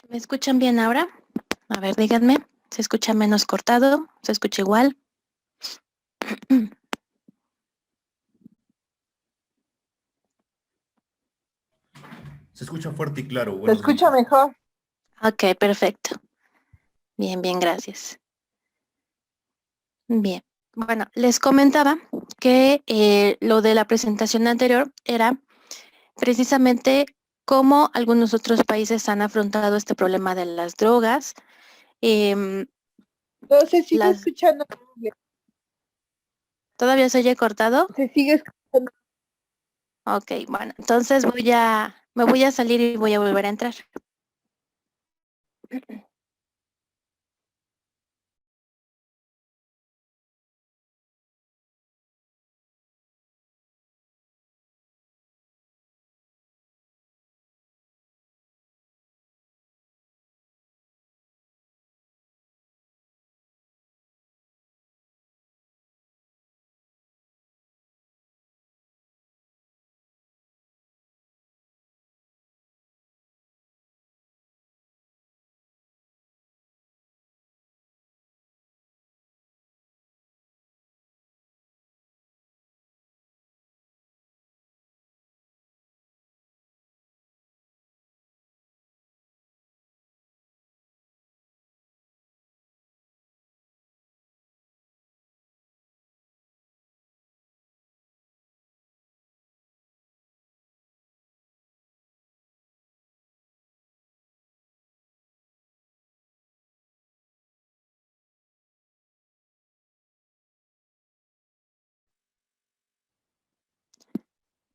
¿Me escuchan bien ahora? A ver, díganme. ¿Se escucha menos cortado? ¿Se escucha igual? Se escucha fuerte y claro. Se Buenos escucha días. mejor. Ok, perfecto. Bien, bien, gracias. Bien. Bueno, les comentaba que lo de la presentación anterior era precisamente cómo algunos otros países han afrontado este problema de las drogas. Em, No se sigue las, escuchando. ¿Todavía se oye cortado? Se sigue escuchando. Ok, bueno, entonces me voy a salir y voy a volver a entrar.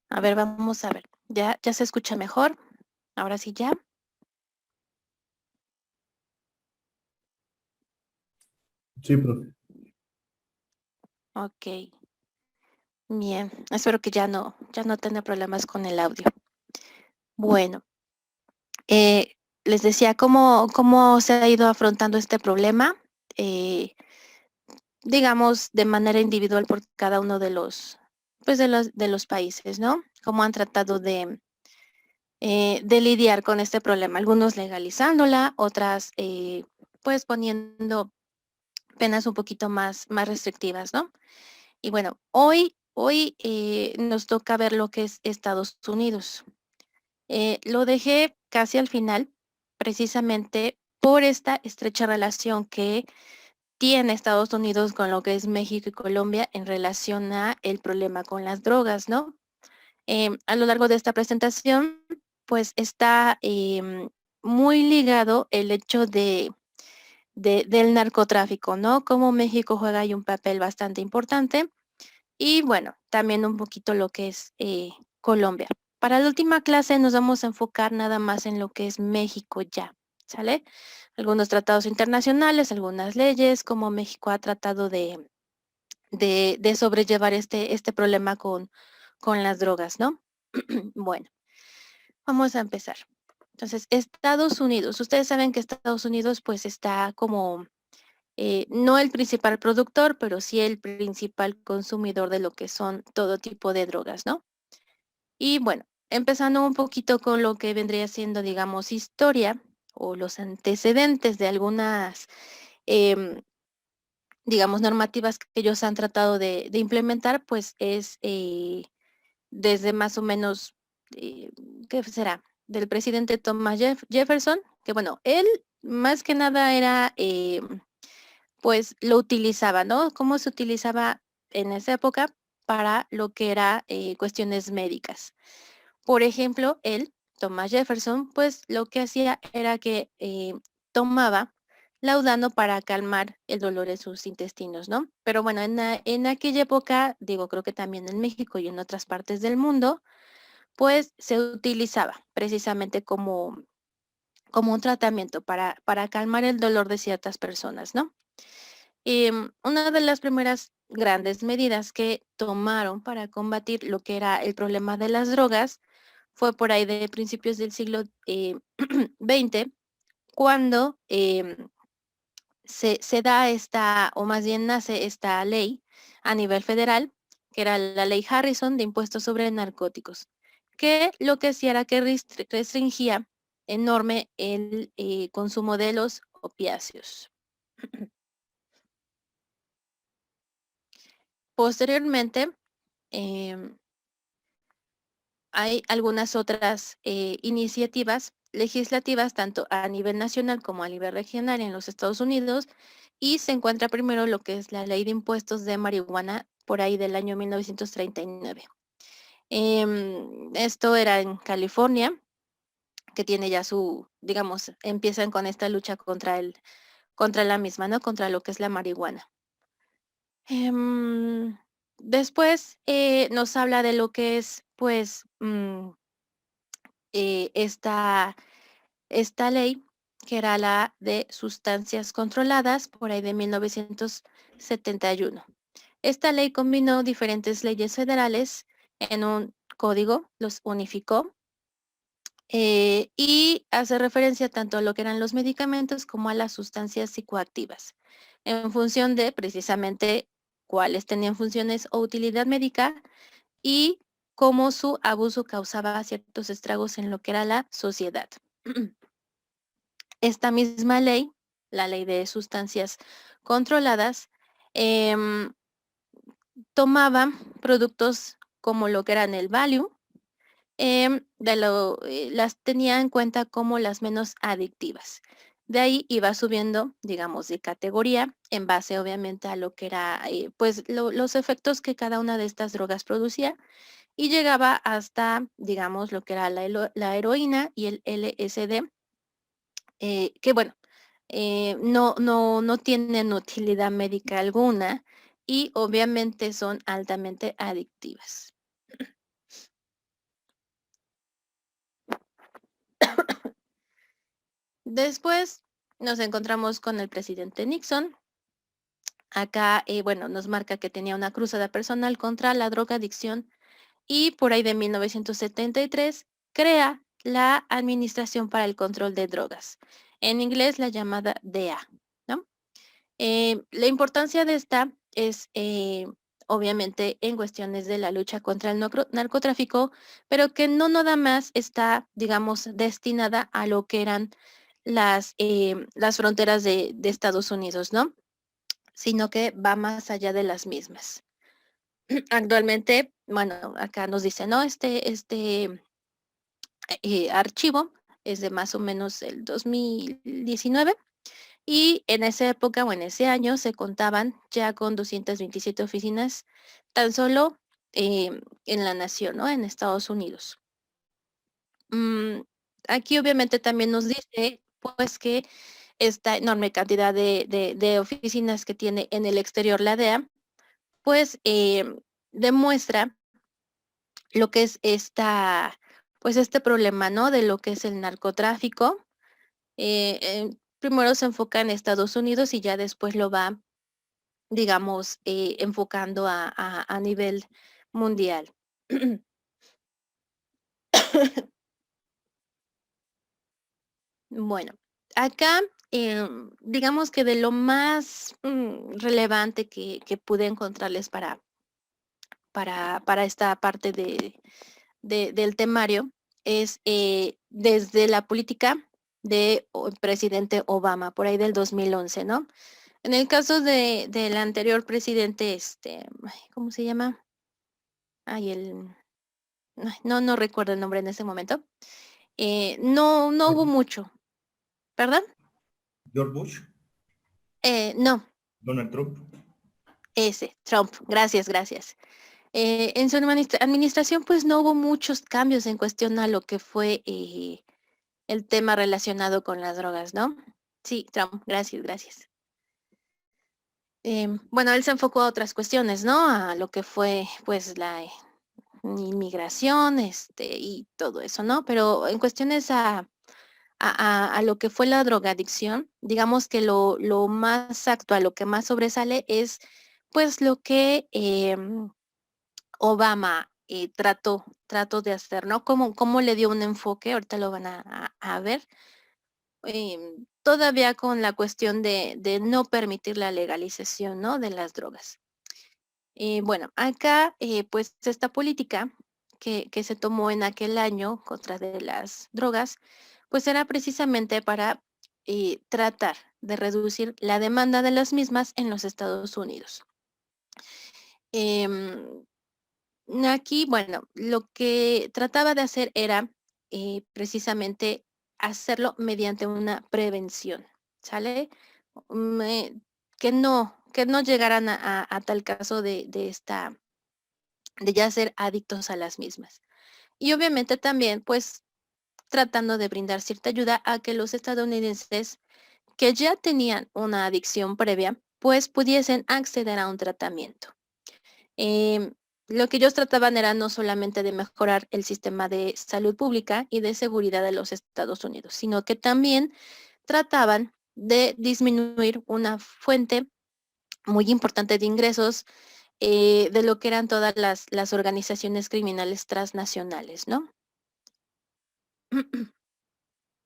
A ver, vamos a ver. ¿Ya se escucha mejor? Ahora sí ya. Sí, profe. Ok. Bien. Espero que ya no tenga problemas con el audio. Bueno, eh, les decía cómo se ha ido afrontando este problema, eh, digamos, de manera individual por cada uno de pues de los países, ¿no? Cómo han tratado de lidiar con este problema. Algunos legalizándola, otras, pues poniendo penas un poquito más restrictivas, ¿no? Y bueno, hoy nos toca ver lo que es Estados Unidos. Lo dejé casi al final, precisamente por esta estrecha relación que tiene Estados Unidos con lo que es México y Colombia en relación a el problema con las drogas, ¿no? A lo largo de esta presentación, pues está muy ligado el hecho del narcotráfico, ¿no? Cómo México juega ahí un papel bastante importante y bueno, también un poquito lo que es Colombia. Para la última clase nos vamos a enfocar nada más en lo que es México ya, ¿sale? Algunos tratados internacionales, algunas leyes, cómo México ha tratado de sobrellevar este problema con las drogas, ¿no? Bueno, vamos a empezar. Entonces, Estados Unidos. Ustedes saben que Estados Unidos pues está como no el principal productor, pero sí el principal consumidor de lo que son todo tipo de drogas, ¿no? Y bueno, empezando un poquito con lo que vendría siendo, digamos, historia o los antecedentes de algunas, em, digamos, normativas que ellos han tratado de implementar, pues es desde más o menos, eh, ¿qué será? Del presidente Thomas Jefferson, que bueno, él más que nada era pues lo utilizaba, ¿no? ¿Cómo se utilizaba en esa época para lo que era cuestiones médicas? Por ejemplo, él, Thomas Jefferson, pues lo que hacía era que tomaba laudano para calmar el dolor en sus intestinos, ¿no? Pero bueno, en aquella época, digo, creo que también en México y en otras partes del mundo, pues se utilizaba precisamente como un tratamiento para calmar el dolor de ciertas personas, ¿no? Una de las primeras grandes medidas que tomaron para combatir lo que era el problema de las drogas fue por ahí de principios del siglo XX, cuando se da esta, o más bien nace esta ley a nivel federal, que era la ley Harrison de impuestos sobre narcóticos, que lo que hacía era que restringía enorme el consumo de los opiáceos. Posteriormente, hay algunas otras iniciativas legislativas, tanto a nivel nacional como a nivel regional en los Estados Unidos, y se encuentra primero lo que es la Ley de Impuestos de Marihuana, por ahí del año 1939. Esto era en California, que tiene ya su, digamos, empiezan con esta lucha contra la misma, ¿no? Contra lo que es la marihuana. Después nos habla de lo que es, pues, esta ley, que era la de sustancias controladas, por ahí de 1971. Esta ley combinó diferentes leyes federales en un código, los unificó, y hace referencia tanto a lo que eran los medicamentos como a las sustancias psicoactivas, en función de precisamente cuáles tenían funciones o utilidad médica y cómo su abuso causaba ciertos estragos en lo que era la sociedad. Esta misma ley, la ley de sustancias controladas, tomaba productos como lo que eran el Valium, las tenía en cuenta como las menos adictivas. De ahí iba subiendo, digamos, de categoría en base obviamente a lo que era, pues, los efectos que cada una de estas drogas producía, y llegaba hasta, digamos, lo que era la heroína y el LSD, que bueno, no tienen utilidad médica alguna y obviamente son altamente adictivas. Después nos encontramos con el presidente Nixon. Acá, bueno, nos marca que tenía una cruzada personal contra la drogadicción y por ahí de 1973 crea la Administración para el Control de Drogas, en inglés la llamada DEA, ¿no? La importancia de esta es obviamente en cuestiones de la lucha contra el narcotráfico, pero que no nada más está, digamos, destinada a lo que eran las fronteras de Estados Unidos, ¿no? Sino que va más allá de las mismas. Actualmente, bueno, acá nos dice, ¿no? Este archivo es de más o menos el 2019 y en esa época o en ese año se contaban ya con 227 oficinas tan solo en la nación, ¿no? En Estados Unidos. Aquí obviamente también nos dice, pues, que esta enorme cantidad de oficinas que tiene en el exterior la DEA, pues, demuestra lo que es pues, este problema, ¿no? De lo que es el narcotráfico. Primero se enfoca en Estados Unidos y ya después lo va, digamos, enfocando a nivel mundial. Bueno, acá, digamos que de lo más relevante que pude encontrarles para esta parte del temario es desde la política de presidente Obama, por ahí del 2011, ¿no? En el caso del anterior presidente, ¿cómo se llama? Ay, no recuerdo el nombre en ese momento. No hubo mucho, ¿perdón? George Bush, No, Donald Trump. ese, Trump, gracias. En su administración, pues no hubo muchos cambios en cuestión a lo que fue el tema relacionado con las drogas, ¿no? Sí, Trump, gracias. Bueno, él se enfocó a otras cuestiones, ¿no? A lo que fue, pues, la inmigración, y todo eso, ¿no? Pero en cuestiones a lo que fue la drogadicción, digamos que lo más actual, lo que más sobresale es, pues, lo que Obama trató de hacer, ¿no? Cómo le dio un enfoque, ahorita lo van a ver, todavía con la cuestión de no permitir la legalización, ¿no? De las drogas. Bueno, acá, pues esta política que se tomó en aquel año contra de las drogas, pues era precisamente para tratar de reducir la demanda de las mismas en los Estados Unidos. Em, Aquí, bueno, lo que trataba de hacer era precisamente hacerlo mediante una prevención, ¿sale? Me- que no llegaran a tal caso de ya ser adictos a las mismas. Y obviamente también, pues, tratando de brindar cierta ayuda a que los estadounidenses que ya tenían una adicción previa, pues pudiesen acceder a un tratamiento. Em, lo que ellos trataban era no solamente de mejorar el sistema de salud pública y de seguridad de los Estados Unidos, sino que también trataban de disminuir una fuente muy importante de ingresos de lo que eran todas las organizaciones criminales transnacionales, ¿no?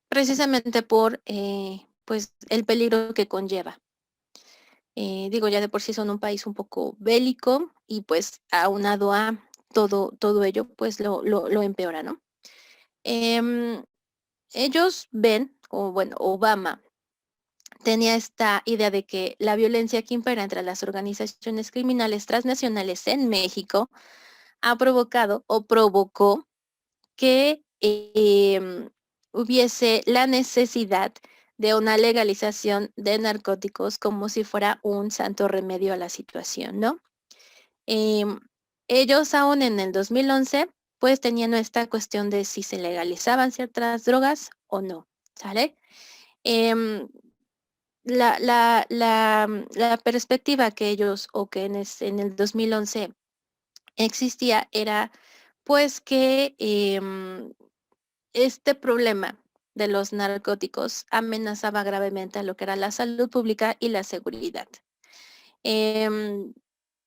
Precisamente por pues el peligro que conlleva. Digo, ya de por sí son un país un poco bélico y pues aunado a todo ello, pues lo empeora, ¿no? Em, Ellos ven, o bueno, Obama tenía esta idea de que la violencia que impera entre las organizaciones criminales transnacionales en México ha provocado o provocó que hubiese la necesidad de una legalización de narcóticos como si fuera un santo remedio a la situación, ¿no? Em, Ellos aún en el 2011, pues tenían esta cuestión de si se legalizaban ciertas drogas o no, ¿sale? Em, la perspectiva que ellos o que en el 2011 existía era pues que este problema de los narcóticos amenazaba gravemente a lo que era la salud pública y la seguridad. Em,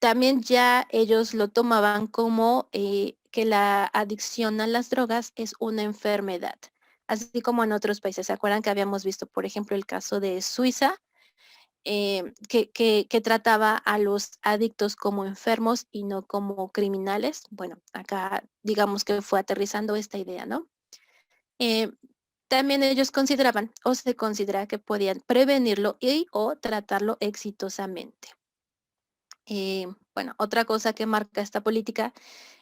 También ya ellos lo tomaban como que la adicción a las drogas es una enfermedad, así como en otros países. ¿Se acuerdan que habíamos visto, por ejemplo, el caso de Suiza, que trataba a los adictos como enfermos y no como criminales? Bueno, acá digamos que fue aterrizando esta idea, ¿no? Eh, También ellos consideraban o se considera que podían prevenirlo y o tratarlo exitosamente. Bueno, otra cosa que marca esta política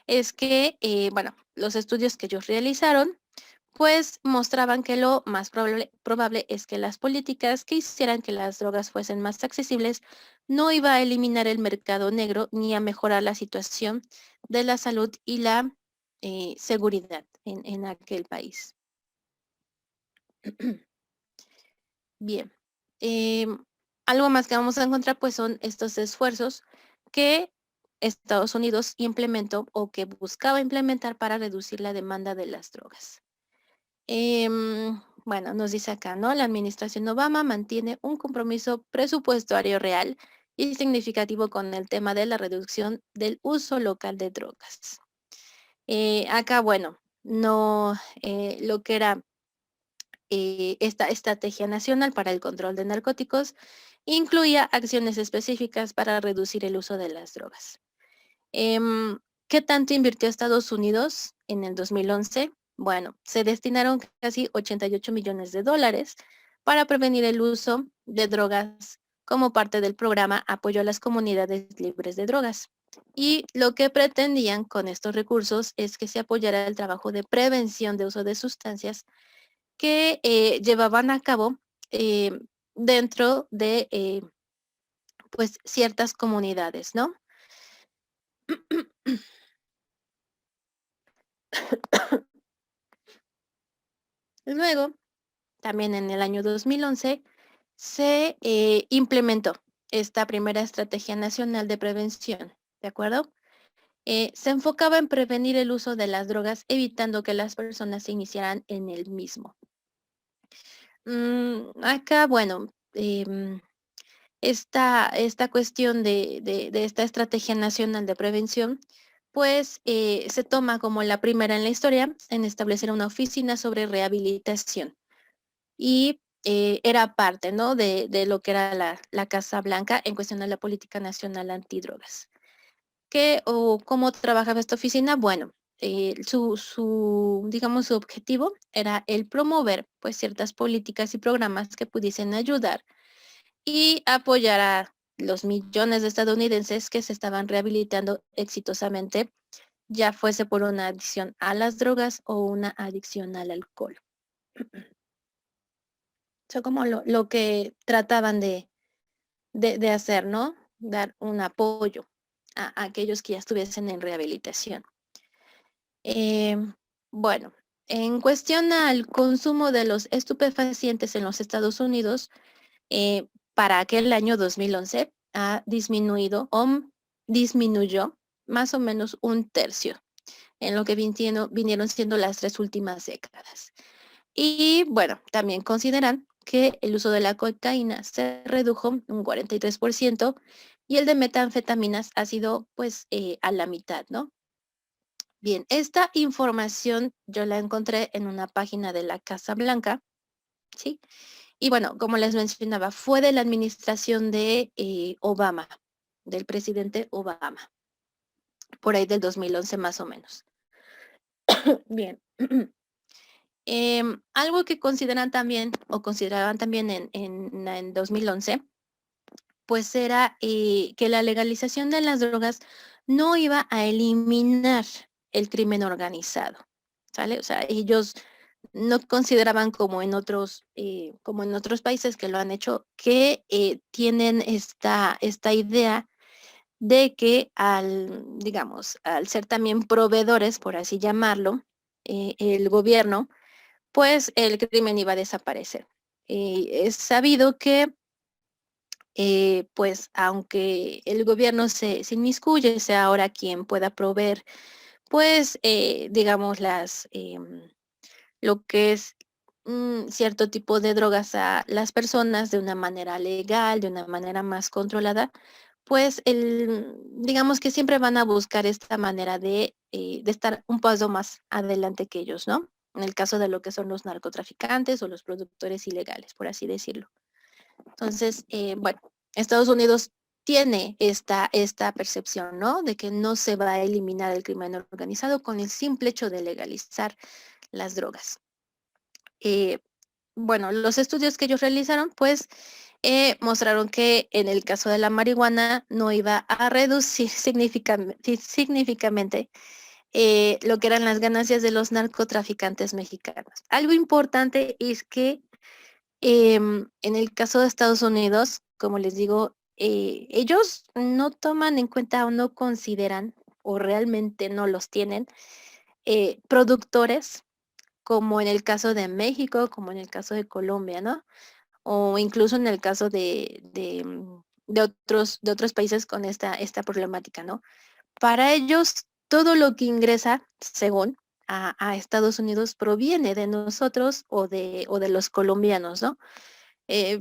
es que, bueno, los estudios que ellos realizaron, pues mostraban que lo más probable es que las políticas que hicieran que las drogas fuesen más accesibles no iba a eliminar el mercado negro ni a mejorar la situación de la salud y la seguridad en aquel país. Bien. Algo más que vamos a encontrar pues son estos esfuerzos que Estados Unidos implementó o que buscaba implementar para reducir la demanda de las drogas. Bueno, nos dice acá, ¿no? La administración Obama mantiene un compromiso presupuestario real y significativo con el tema de la reducción del uso local de drogas. Acá, bueno, no lo que era esta estrategia nacional para el control de narcóticos incluía acciones específicas para reducir el uso de las drogas. ¿Qué tanto invirtió Estados Unidos en el 2011? Bueno, se destinaron casi 88 millones de dólares para prevenir el uso de drogas como parte del programa Apoyo a las Comunidades Libres de Drogas. Y lo que pretendían con estos recursos es que se apoyara el trabajo de prevención de uso de sustancias que llevaban a cabo eh, dentro de pues ciertas comunidades, ¿no? Luego, también en el año 2011, se implementó esta primera estrategia nacional de prevención, ¿de acuerdo? Se enfocaba en prevenir el uso de las drogas, evitando que las personas se iniciaran en el mismo. Acá, bueno, esta cuestión de esta estrategia nacional de prevención, pues se toma como la primera en la historia en establecer una oficina sobre rehabilitación y era parte, ¿no? De lo que era la Casa Blanca en cuestión de la política nacional antidrogas. ¿Qué o cómo trabajaba esta oficina? Bueno, digamos, su objetivo era el promover pues ciertas políticas y programas que pudiesen ayudar y apoyar a los millones de estadounidenses que se estaban rehabilitando exitosamente, ya fuese por una adicción a las drogas o una adicción al alcohol. Eso como lo que trataban de hacer, ¿no? Dar un apoyo a aquellos que ya estuviesen en rehabilitación. Bueno, en cuestión al consumo de los estupefacientes en los Estados Unidos, para aquel año 2011 ha disminuido o disminuyó más o menos un tercio en lo que vinieron siendo las 3 últimas décadas. Y bueno, también consideran que el uso de la cocaína se redujo un 43% y el de metanfetaminas ha sido pues a la mitad, ¿no? Bien, esta información yo la encontré en una página de la Casa Blanca, ¿sí? Y bueno, como les mencionaba, fue de la administración de Obama, del presidente Obama, por ahí del 2011 más o menos. Bien. Algo que consideran también, o consideraban también en 2011, pues era que la legalización de las drogas no iba a eliminar el crimen organizado, ¿sale? O sea, ellos no consideraban como en otros países que lo han hecho, que tienen esta idea de que digamos, al ser también proveedores, por así llamarlo, el gobierno, pues el crimen iba a desaparecer. Es sabido que pues aunque el gobierno se inmiscuye, sea ahora quien pueda proveer, pues digamos lo que es cierto tipo de drogas a las personas de una manera legal, de una manera más controlada, pues digamos que siempre van a buscar esta manera de estar un paso más adelante que ellos, ¿no? En el caso de lo que son los narcotraficantes o los productores ilegales, por así decirlo. Entonces, bueno, Estados Unidos tiene esta percepción, ¿no? De que no se va a eliminar el crimen organizado con el simple hecho de legalizar las drogas. Bueno, los estudios que ellos realizaron, pues, mostraron que en el caso de la marihuana no iba a reducir significativamente lo que eran las ganancias de los narcotraficantes mexicanos. Algo importante es que en el caso de Estados Unidos, como les digo, ellos no toman en cuenta o no consideran o realmente no los tienen productores como en el caso de México, como en el caso de Colombia, ¿no? O incluso en el caso de otros países con esta problemática, ¿no? Para ellos, todo lo que ingresa, según a Estados Unidos, proviene de nosotros o de los colombianos, ¿no? Eh,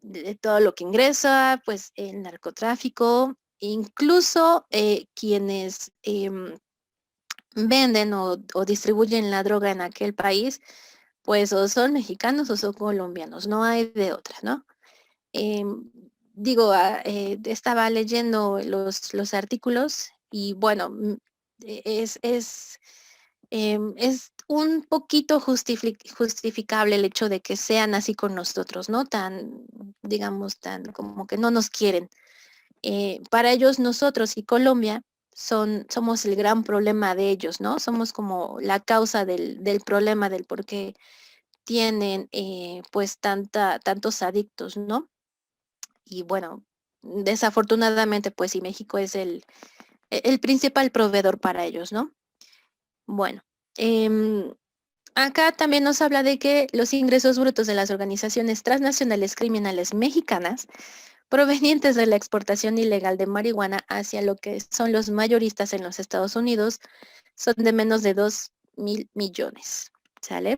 de todo lo que ingresa, pues el narcotráfico, incluso quienes venden o distribuyen la droga en aquel país, pues o son mexicanos o son colombianos, no hay de otra, ¿no? Digo, estaba leyendo los artículos y bueno, es un poquito justificable el hecho de que sean así con nosotros, ¿no? Tan, digamos, tan como que no nos quieren. Para ellos, nosotros y Colombia somos el gran problema de ellos, ¿no? Somos como la causa del problema, del por qué tienen pues tantos adictos, ¿no? Y bueno, desafortunadamente, pues sí, México es el principal proveedor para ellos, ¿no? Bueno, acá también nos habla de que los ingresos brutos de las organizaciones transnacionales criminales mexicanas provenientes de la exportación ilegal de marihuana hacia lo que son los mayoristas en los Estados Unidos son de menos de 2,000 millones, ¿sale?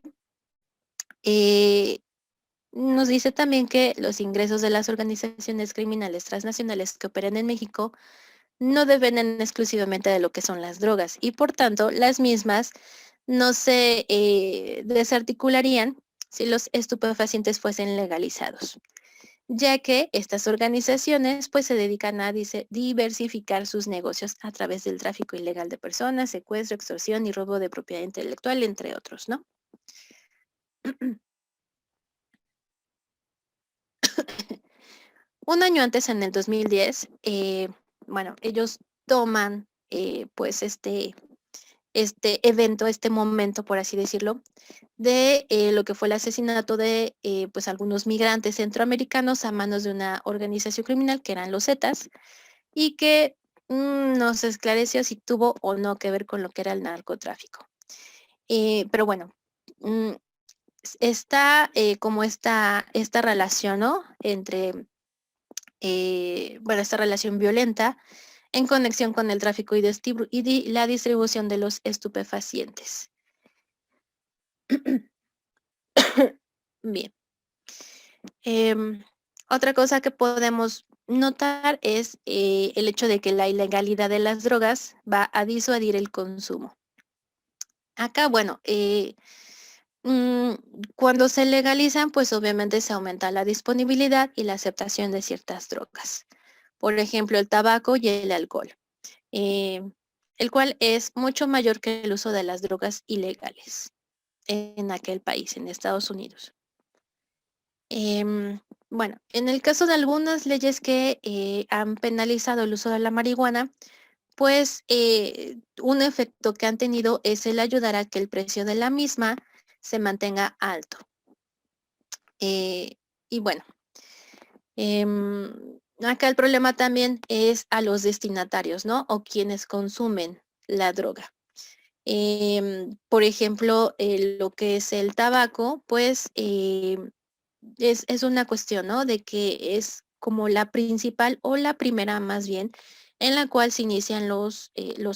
Nos dice también que los ingresos de las organizaciones criminales transnacionales que operan en México no dependen exclusivamente de lo que son las drogas y por tanto las mismas no se desarticularían si los estupefacientes fuesen legalizados. ya que estas organizaciones pues se dedican a diversificar sus negocios a través del tráfico ilegal de personas, secuestro, extorsión y robo de propiedad intelectual, entre otros, ¿no? Un año antes, en el 2010, bueno, ellos toman pues este evento, este momento, por así decirlo, de lo que fue el asesinato de pues algunos migrantes centroamericanos a manos de una organización criminal que eran los Zetas y que no se esclareció si tuvo o no que ver con lo que era el narcotráfico. Pero bueno, mm, está como esta relación, ¿no? Entre, bueno, esta relación violenta en conexión con el tráfico y la distribución de los estupefacientes. Bien. Otra cosa que podemos notar es el hecho de que la ilegalidad de las drogas va a disuadir el consumo. Acá, bueno, mm, cuando se legalizan, pues obviamente se aumenta la disponibilidad y la aceptación de ciertas drogas. Por ejemplo, el tabaco y el alcohol, eh, el cual es mucho mayor que el uso de las drogas ilegales en aquel país, en Estados Unidos. Bueno, en el caso de algunas leyes que han penalizado el uso de la marihuana, pues un efecto que han tenido es el ayudar a que el precio de la misma se mantenga alto. Y bueno, acá el problema también es a los destinatarios, ¿no? O quienes consumen la droga. Por ejemplo, lo que es el tabaco, pues es una cuestión, ¿no? De que es como la principal o la primera más bien en la cual se inician los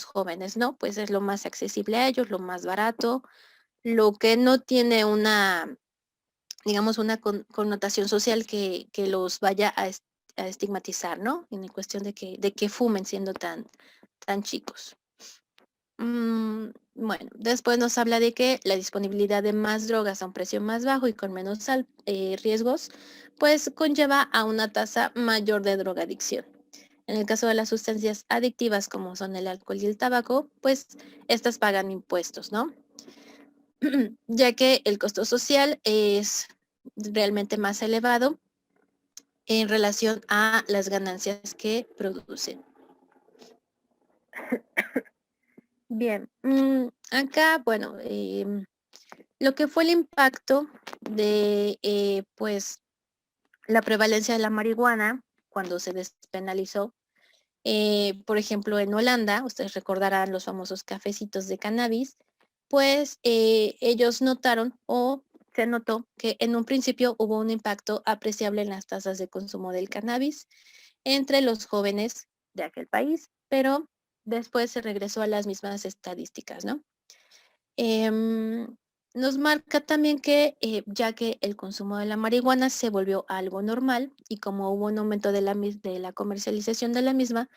jóvenes, ¿no? Pues es lo más accesible a ellos, lo más barato, lo que no tiene una, digamos, una connotación social que los vaya a estigmatizar, ¿no? En cuestión de que fumen siendo tan chicos. Bueno, después nos habla de que la disponibilidad de más drogas a un precio más bajo y con menos riesgos, pues conlleva a una tasa mayor de drogadicción. En el caso de las sustancias adictivas como son el alcohol y el tabaco, pues estas pagan impuestos, ¿no? Ya que el costo social es realmente más elevado en relación a las ganancias que producen. Bien, acá, bueno, lo que fue el impacto de, pues, la prevalencia de la marihuana cuando se despenalizó. Por ejemplo, en Holanda, ustedes recordarán los famosos cafecitos de cannabis, pues ellos notaron o se notó que en un principio hubo un impacto apreciable en las tasas de consumo del cannabis entre los jóvenes de aquel país, pero después se regresó a las mismas estadísticas, ¿no? Em, Nos marca también que ya que el consumo de la marihuana se volvió algo normal y como hubo un aumento de de la comercialización de la misma,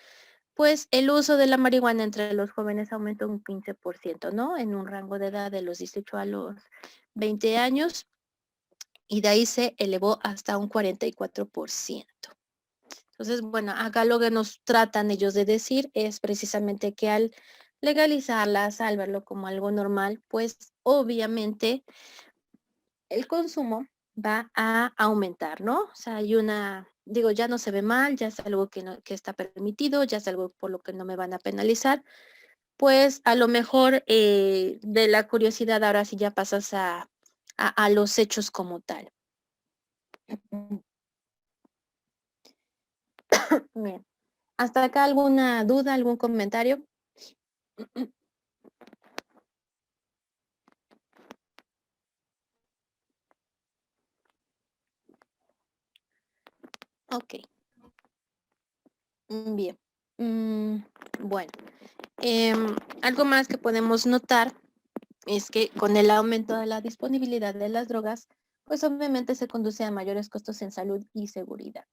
pues el uso de la marihuana entre los jóvenes aumentó un 15%, ¿no? En un rango de edad de los 18 a los 20 años y de ahí se elevó hasta un 44%. Entonces, bueno, acá lo que nos tratan ellos de decir es precisamente que al legalizarlas, al verlo como algo normal, pues obviamente el consumo va a aumentar, ¿no? O sea, hay una, digo, ya no se ve mal, ya es algo que, que está permitido, ya es algo por lo que no me van a penalizar, pues a lo mejor de la curiosidad ahora sí ya pasas a los hechos como tal. Bien. ¿Hasta acá alguna duda, algún comentario? Ok. Bien. Bueno, algo más que podemos notar es que con el aumento de la disponibilidad de las drogas, pues obviamente se conduce a mayores costos en salud y seguridad.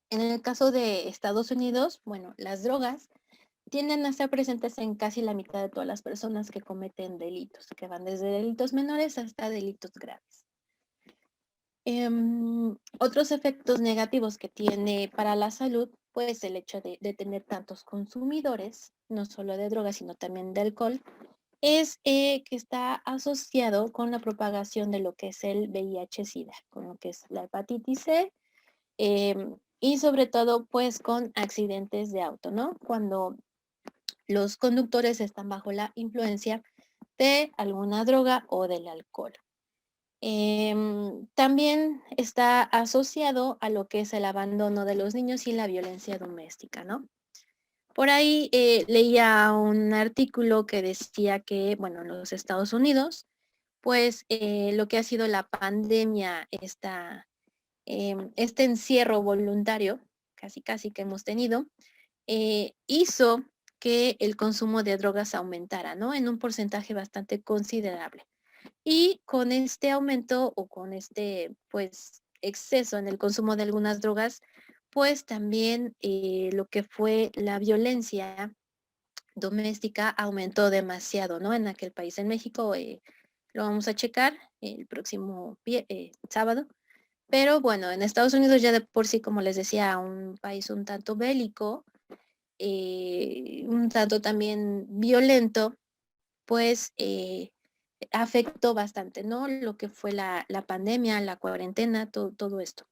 En el caso de Estados Unidos, bueno, las drogas tienden a estar presentes en casi la mitad de todas las personas que cometen delitos, que van desde delitos menores hasta delitos graves. Otros efectos negativos que tiene para la salud, pues el hecho de tener tantos consumidores, no solo de drogas, sino también de alcohol, es que está asociado con la propagación de lo que es el VIH-Sida, con lo que es la hepatitis C, y sobre todo pues con accidentes de auto, ¿no? Cuando los conductores están bajo la influencia de alguna droga o del alcohol. También está asociado a lo que es el abandono de los niños y la violencia doméstica, ¿no? Por ahí leía un artículo que decía que, bueno, en los Estados Unidos, pues lo que ha sido la pandemia, este encierro voluntario, casi casi que hemos tenido, hizo que el consumo de drogas aumentara, ¿no? En un porcentaje bastante considerable. Y con este aumento o con este, pues, exceso en el consumo de algunas drogas, pues también lo que fue la violencia doméstica aumentó demasiado, ¿no? En aquel país. En México lo vamos a checar el próximo sábado. Pero bueno, en Estados Unidos ya de por sí, como les decía, un país un tanto bélico, un tanto también violento, pues afectó bastante, ¿no? Lo que fue la pandemia, la cuarentena, todo esto.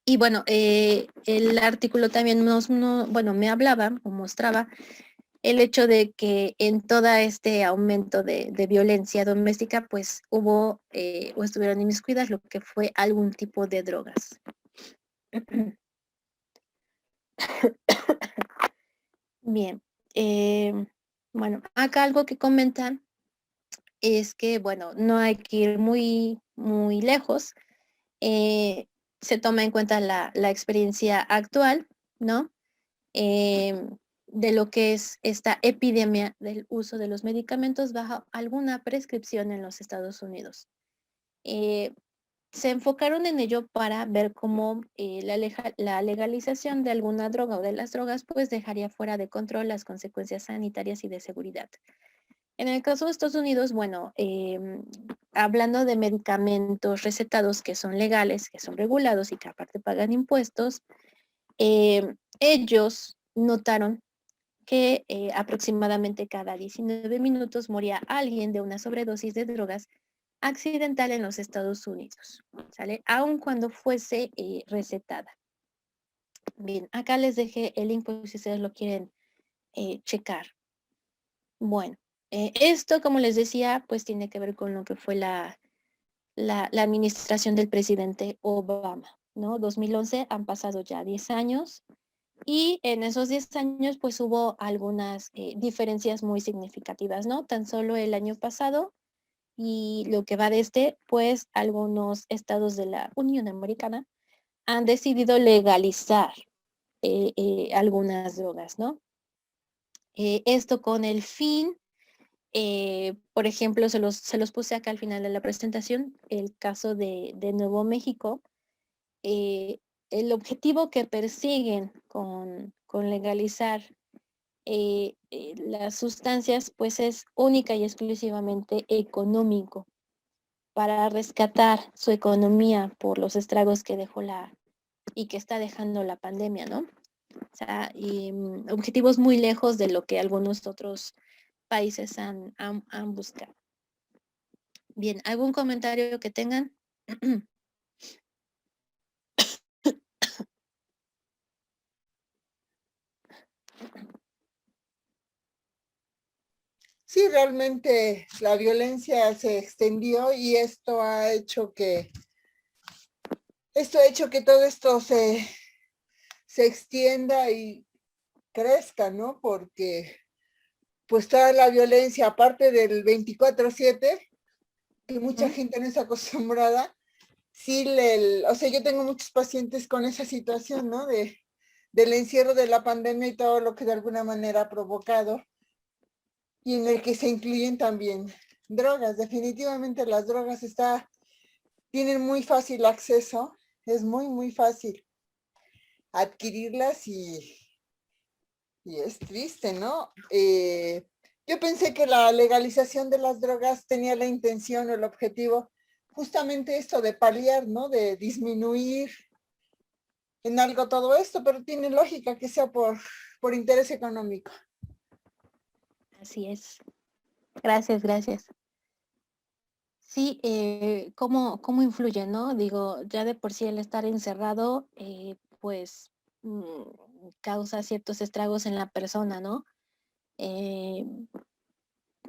Y bueno, el artículo también bueno, me hablaba o mostraba el hecho de que en todo este aumento de violencia doméstica, pues hubo o estuvieron inmiscuidas lo que fue algún tipo de drogas. Bien, bueno, acá algo que comentan es que, bueno, no hay que ir muy lejos. Se toma en cuenta la experiencia actual, ¿no? De lo que es esta epidemia del uso de los medicamentos bajo alguna prescripción en los Estados Unidos. Eh, Se enfocaron en ello para ver cómo la legalización de alguna droga o de las drogas pues dejaría fuera de control las consecuencias sanitarias y de seguridad. En el caso de Estados Unidos, bueno, hablando de medicamentos recetados que son legales, que son regulados y que aparte pagan impuestos, ellos notaron que aproximadamente cada 19 minutos moría alguien de una sobredosis de drogas accidental en los Estados Unidos, ¿sale? Aun cuando fuese recetada. Bien, acá les dejé el link por si ustedes lo quieren checar. Bueno, esto, como les decía, pues tiene que ver con lo que fue la administración del presidente Obama, ¿no? 2011, han pasado ya 10 años y en esos 10 años pues hubo algunas diferencias muy significativas, ¿no? Tan solo el año pasado y lo que va de pues algunos estados de la Unión Americana han decidido legalizar algunas drogas, ¿no? Esto con el fin, por ejemplo, se los puse acá al final de la presentación, el caso de Nuevo México. El objetivo que persiguen con legalizar las sustancias, pues es única y exclusivamente económico, para rescatar su economía por los estragos que dejó y que está dejando la pandemia, ¿no? O sea, objetivos muy lejos de lo que algunos otros países han buscado. Bien, ¿algún comentario que tengan? Sí, realmente la violencia se extendió y esto ha hecho que todo esto se extienda y crezca, ¿no? Porque pues toda la violencia, aparte del 24/7, que mucha gente no está acostumbrada, sí, o sea, yo tengo muchos pacientes con esa situación, ¿no? Del encierro de la pandemia y todo lo que de alguna manera ha provocado, y en el que se incluyen también drogas. Definitivamente las drogas tienen muy fácil acceso, es muy fácil adquirirlas y es triste, ¿no? Yo pensé que la legalización de las drogas tenía la intención o el objetivo justamente esto de paliar, ¿no? De disminuir en algo todo esto, pero tiene lógica que sea por interés económico. Así es. Gracias, gracias. Sí, ¿cómo influye, no? Digo, ya de por sí el estar encerrado, pues causa ciertos estragos en la persona, ¿no? Eh,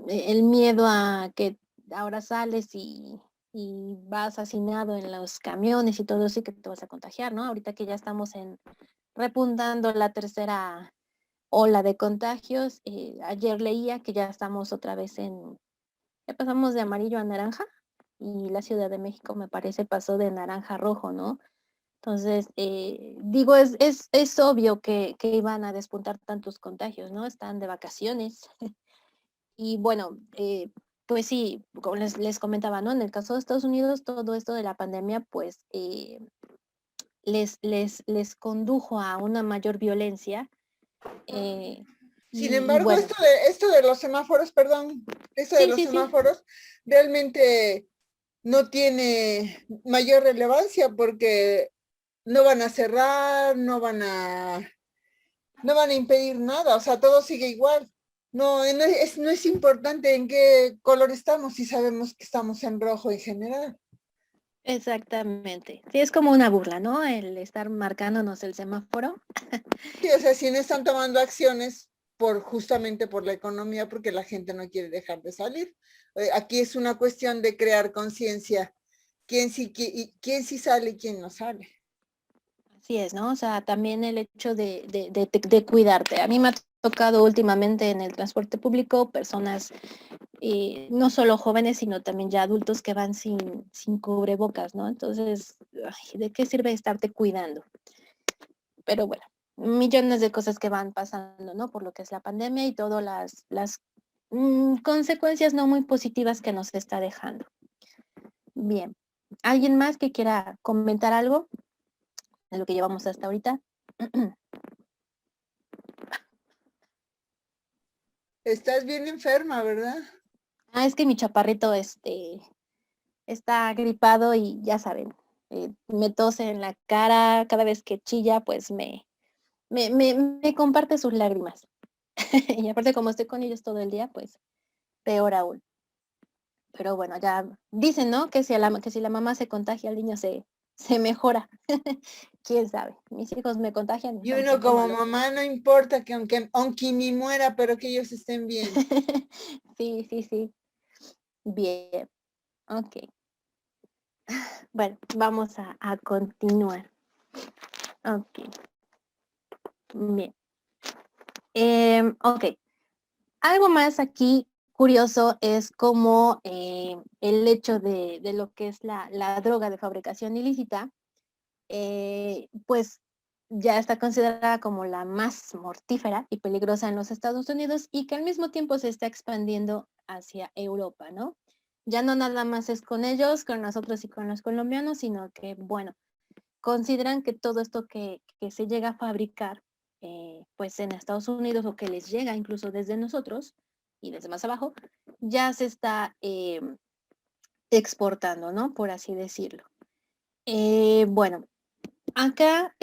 el miedo a que ahora sales y vas hacinado en los camiones y todo eso y que te vas a contagiar, ¿no? Ahorita que ya estamos repuntando la tercera ola de contagios, ayer leía que ya estamos otra vez ya pasamos de amarillo a naranja y la Ciudad de México me parece pasó de naranja a rojo, ¿no? Entonces, digo, es obvio que iban a despuntar tantos contagios, ¿no? Están de vacaciones. Y bueno, pues sí, como les comentaba, ¿no? En el caso de Estados Unidos, todo esto de la pandemia, pues les condujo a una mayor violencia. eh, Sin y embargo, bueno, esto de los semáforos, perdón, esto de sí, los sí, sí, semáforos realmente no tiene mayor relevancia porque no van a cerrar, no van a impedir nada, o sea, todo sigue igual. No es importante en qué color estamos si sabemos que estamos en rojo en general. exactamente. Sí, es como una burla, ¿no? El estar marcándonos el semáforo. Sí, o sea, si no están tomando acciones justamente por la economía, porque la gente no quiere dejar de salir. Aquí es una cuestión de crear conciencia, quién sí sale y quién no sale. Así es, ¿no? O sea, también el hecho de cuidarte. A mí me ha tocado últimamente en el transporte público personas, no solo jóvenes, sino también ya adultos que van sin cubrebocas, ¿no? Entonces, ay, ¿de qué sirve estarte cuidando? Pero bueno, millones de cosas que van pasando, ¿no? Por lo que es la pandemia y todas las consecuencias no muy positivas que nos está dejando. Bien. ¿Alguien más que quiera comentar algo de lo que llevamos hasta ahorita? Estás bien enferma, ¿verdad? Es que mi chaparrito está gripado y ya saben, me tose en la cara, cada vez que chilla, pues me comparte sus lágrimas. Y aparte como estoy con ellos todo el día, pues peor aún. Pero bueno, ya dicen, ¿no? Que si la mamá se contagia, el niño se mejora. ¿Quién sabe? Mis hijos me contagian, Y entonces uno como como lo... mamá no importa que aunque ni muera, pero que ellos estén bien. Sí, sí, sí. Bien, ok. Bueno, vamos a continuar. Ok, bien. Ok, algo más aquí curioso es como el hecho de lo que es la droga de fabricación ilícita, pues ya está considerada como la más mortífera y peligrosa en los Estados Unidos y que al mismo tiempo se está expandiendo hacia Europa, ¿no? Ya no nada más es con ellos, con nosotros y con los colombianos, sino que, bueno, consideran que todo esto que se llega a fabricar, pues en Estados Unidos o que les llega incluso desde nosotros y desde más abajo, ya se está exportando, ¿no? Por así decirlo. Bueno, acá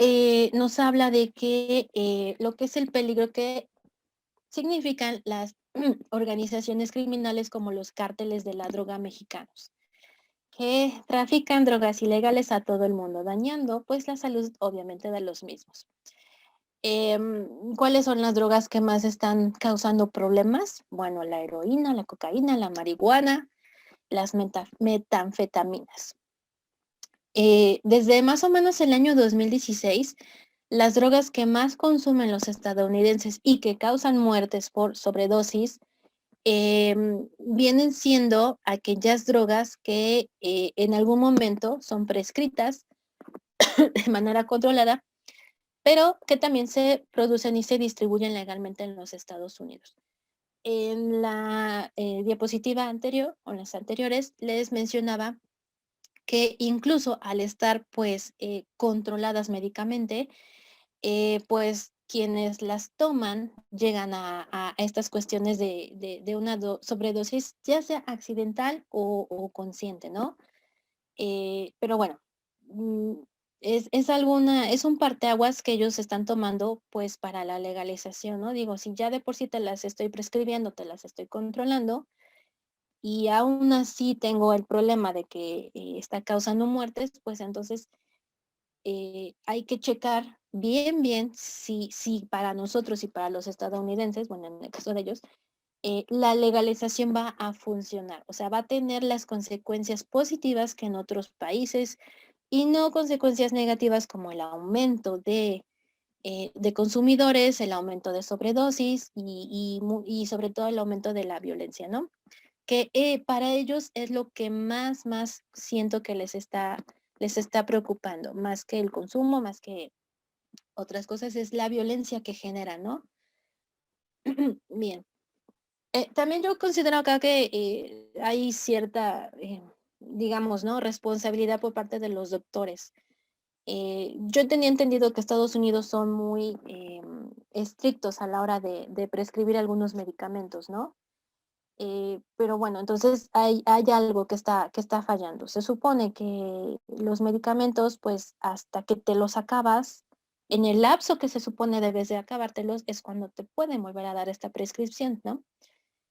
nos habla de que lo que es el peligro que significan las organizaciones criminales como los cárteles de la droga mexicanos, que trafican drogas ilegales a todo el mundo, dañando pues la salud obviamente de los mismos. ¿Cuáles son las drogas que más están causando problemas? Bueno, la heroína, la cocaína, la marihuana, las metanfetaminas. Desde más o menos el año 2016, las drogas que más consumen los estadounidenses y que causan muertes por sobredosis vienen siendo aquellas drogas que en algún momento son prescritas de manera controlada, pero que también se producen y se distribuyen legalmente en los Estados Unidos. En la diapositiva anterior o en las anteriores les mencionaba que incluso al estar pues controladas médicamente, pues quienes las toman llegan a estas cuestiones de una sobredosis, ya sea accidental o consciente, ¿no? Pero bueno, mm, es un parteaguas que ellos están tomando pues para la legalización, ¿no? Digo, si ya de por sí te las estoy prescribiendo, te las estoy controlando, y aún así tengo el problema de que está causando muertes, pues entonces hay que checar bien si para nosotros y para los estadounidenses, bueno, en el caso de ellos, la legalización va a funcionar, o sea, va a tener las consecuencias positivas que en otros países y no consecuencias negativas como el aumento de consumidores, el aumento de sobredosis y sobre todo el aumento de la violencia, ¿no? Que para ellos es lo que más siento que les está preocupando, más que el consumo, más que otras cosas, es la violencia que genera, ¿no? Bien. También yo considero acá que hay cierta, digamos, ¿no? Responsabilidad por parte de los doctores. Yo tenía entendido que Estados Unidos son muy estrictos a la hora de prescribir algunos medicamentos, ¿no? Pero bueno, entonces hay algo que está fallando. Se supone que los medicamentos, pues hasta que te los acabas, en el lapso que se supone debes de acabártelos, es cuando te pueden volver a dar esta prescripción, ¿no?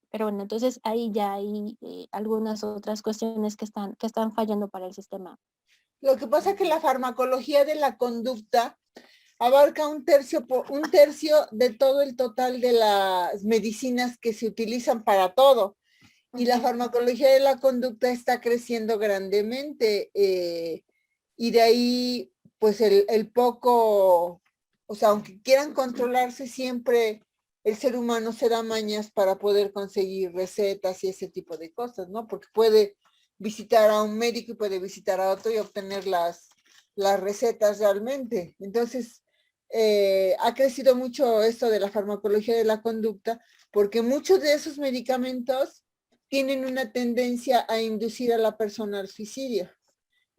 Pero bueno, entonces ahí ya hay algunas otras cuestiones que están fallando para el sistema. Lo que pasa es que la farmacología de la conducta abarca un tercio de todo el total de las medicinas que se utilizan para todo. Y la farmacología de la conducta está creciendo grandemente. Y de ahí, pues el poco, o sea, aunque quieran controlarse, siempre el ser humano se da mañas para poder conseguir recetas y ese tipo de cosas, ¿no? Porque puede visitar a un médico y puede visitar a otro y obtener las recetas realmente. Entonces, ha crecido mucho esto de la farmacología de la conducta, porque muchos de esos medicamentos tienen una tendencia a inducir a la persona al suicidio. Oh,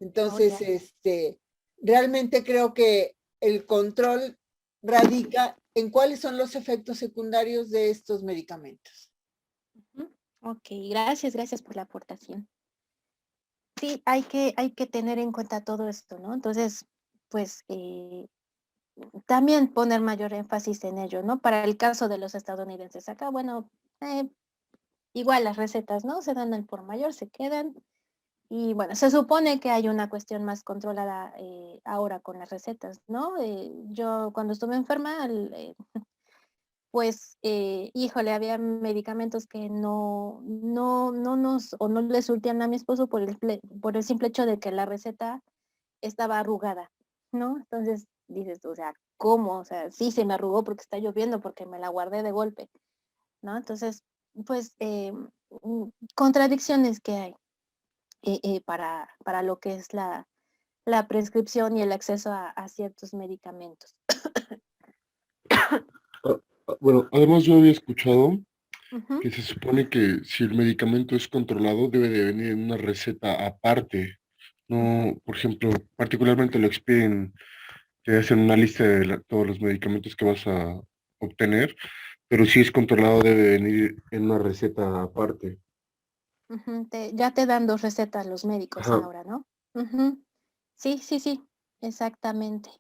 Entonces, ya. realmente creo que el control radica en cuáles son los efectos secundarios de estos medicamentos. Ujú. Ok, gracias por la aportación. Sí, hay que tener en cuenta todo esto, ¿no? Entonces, pues también poner mayor énfasis en ello, ¿no? Para el caso de los estadounidenses. Acá, bueno, eh, igual las recetas, ¿no? Se dan al por mayor, se quedan. Y bueno, se supone que hay una cuestión más controlada ahora con las recetas, ¿no? Yo cuando estuve enferma, pues, híjole, había medicamentos que no no le surtían a mi esposo por el simple hecho de que la receta estaba arrugada, ¿no? Entonces dices, o sea, ¿cómo? O sea, sí se me arrugó porque está lloviendo, porque me la guardé de golpe, ¿no? Entonces, pues, contradicciones que hay para lo que es la prescripción y el acceso a ciertos medicamentos. Bueno, además yo había escuchado Ujú. que se supone que si el medicamento es controlado debe de venir en una receta aparte. No, por ejemplo, particularmente lo expiden, te hacen una lista de todos los medicamentos que vas a obtener, pero si es controlado debe venir en una receta aparte. Ujú, ya te dan 2 recetas los médicos Ajá, ahora, ¿no? Ujú. Sí, exactamente.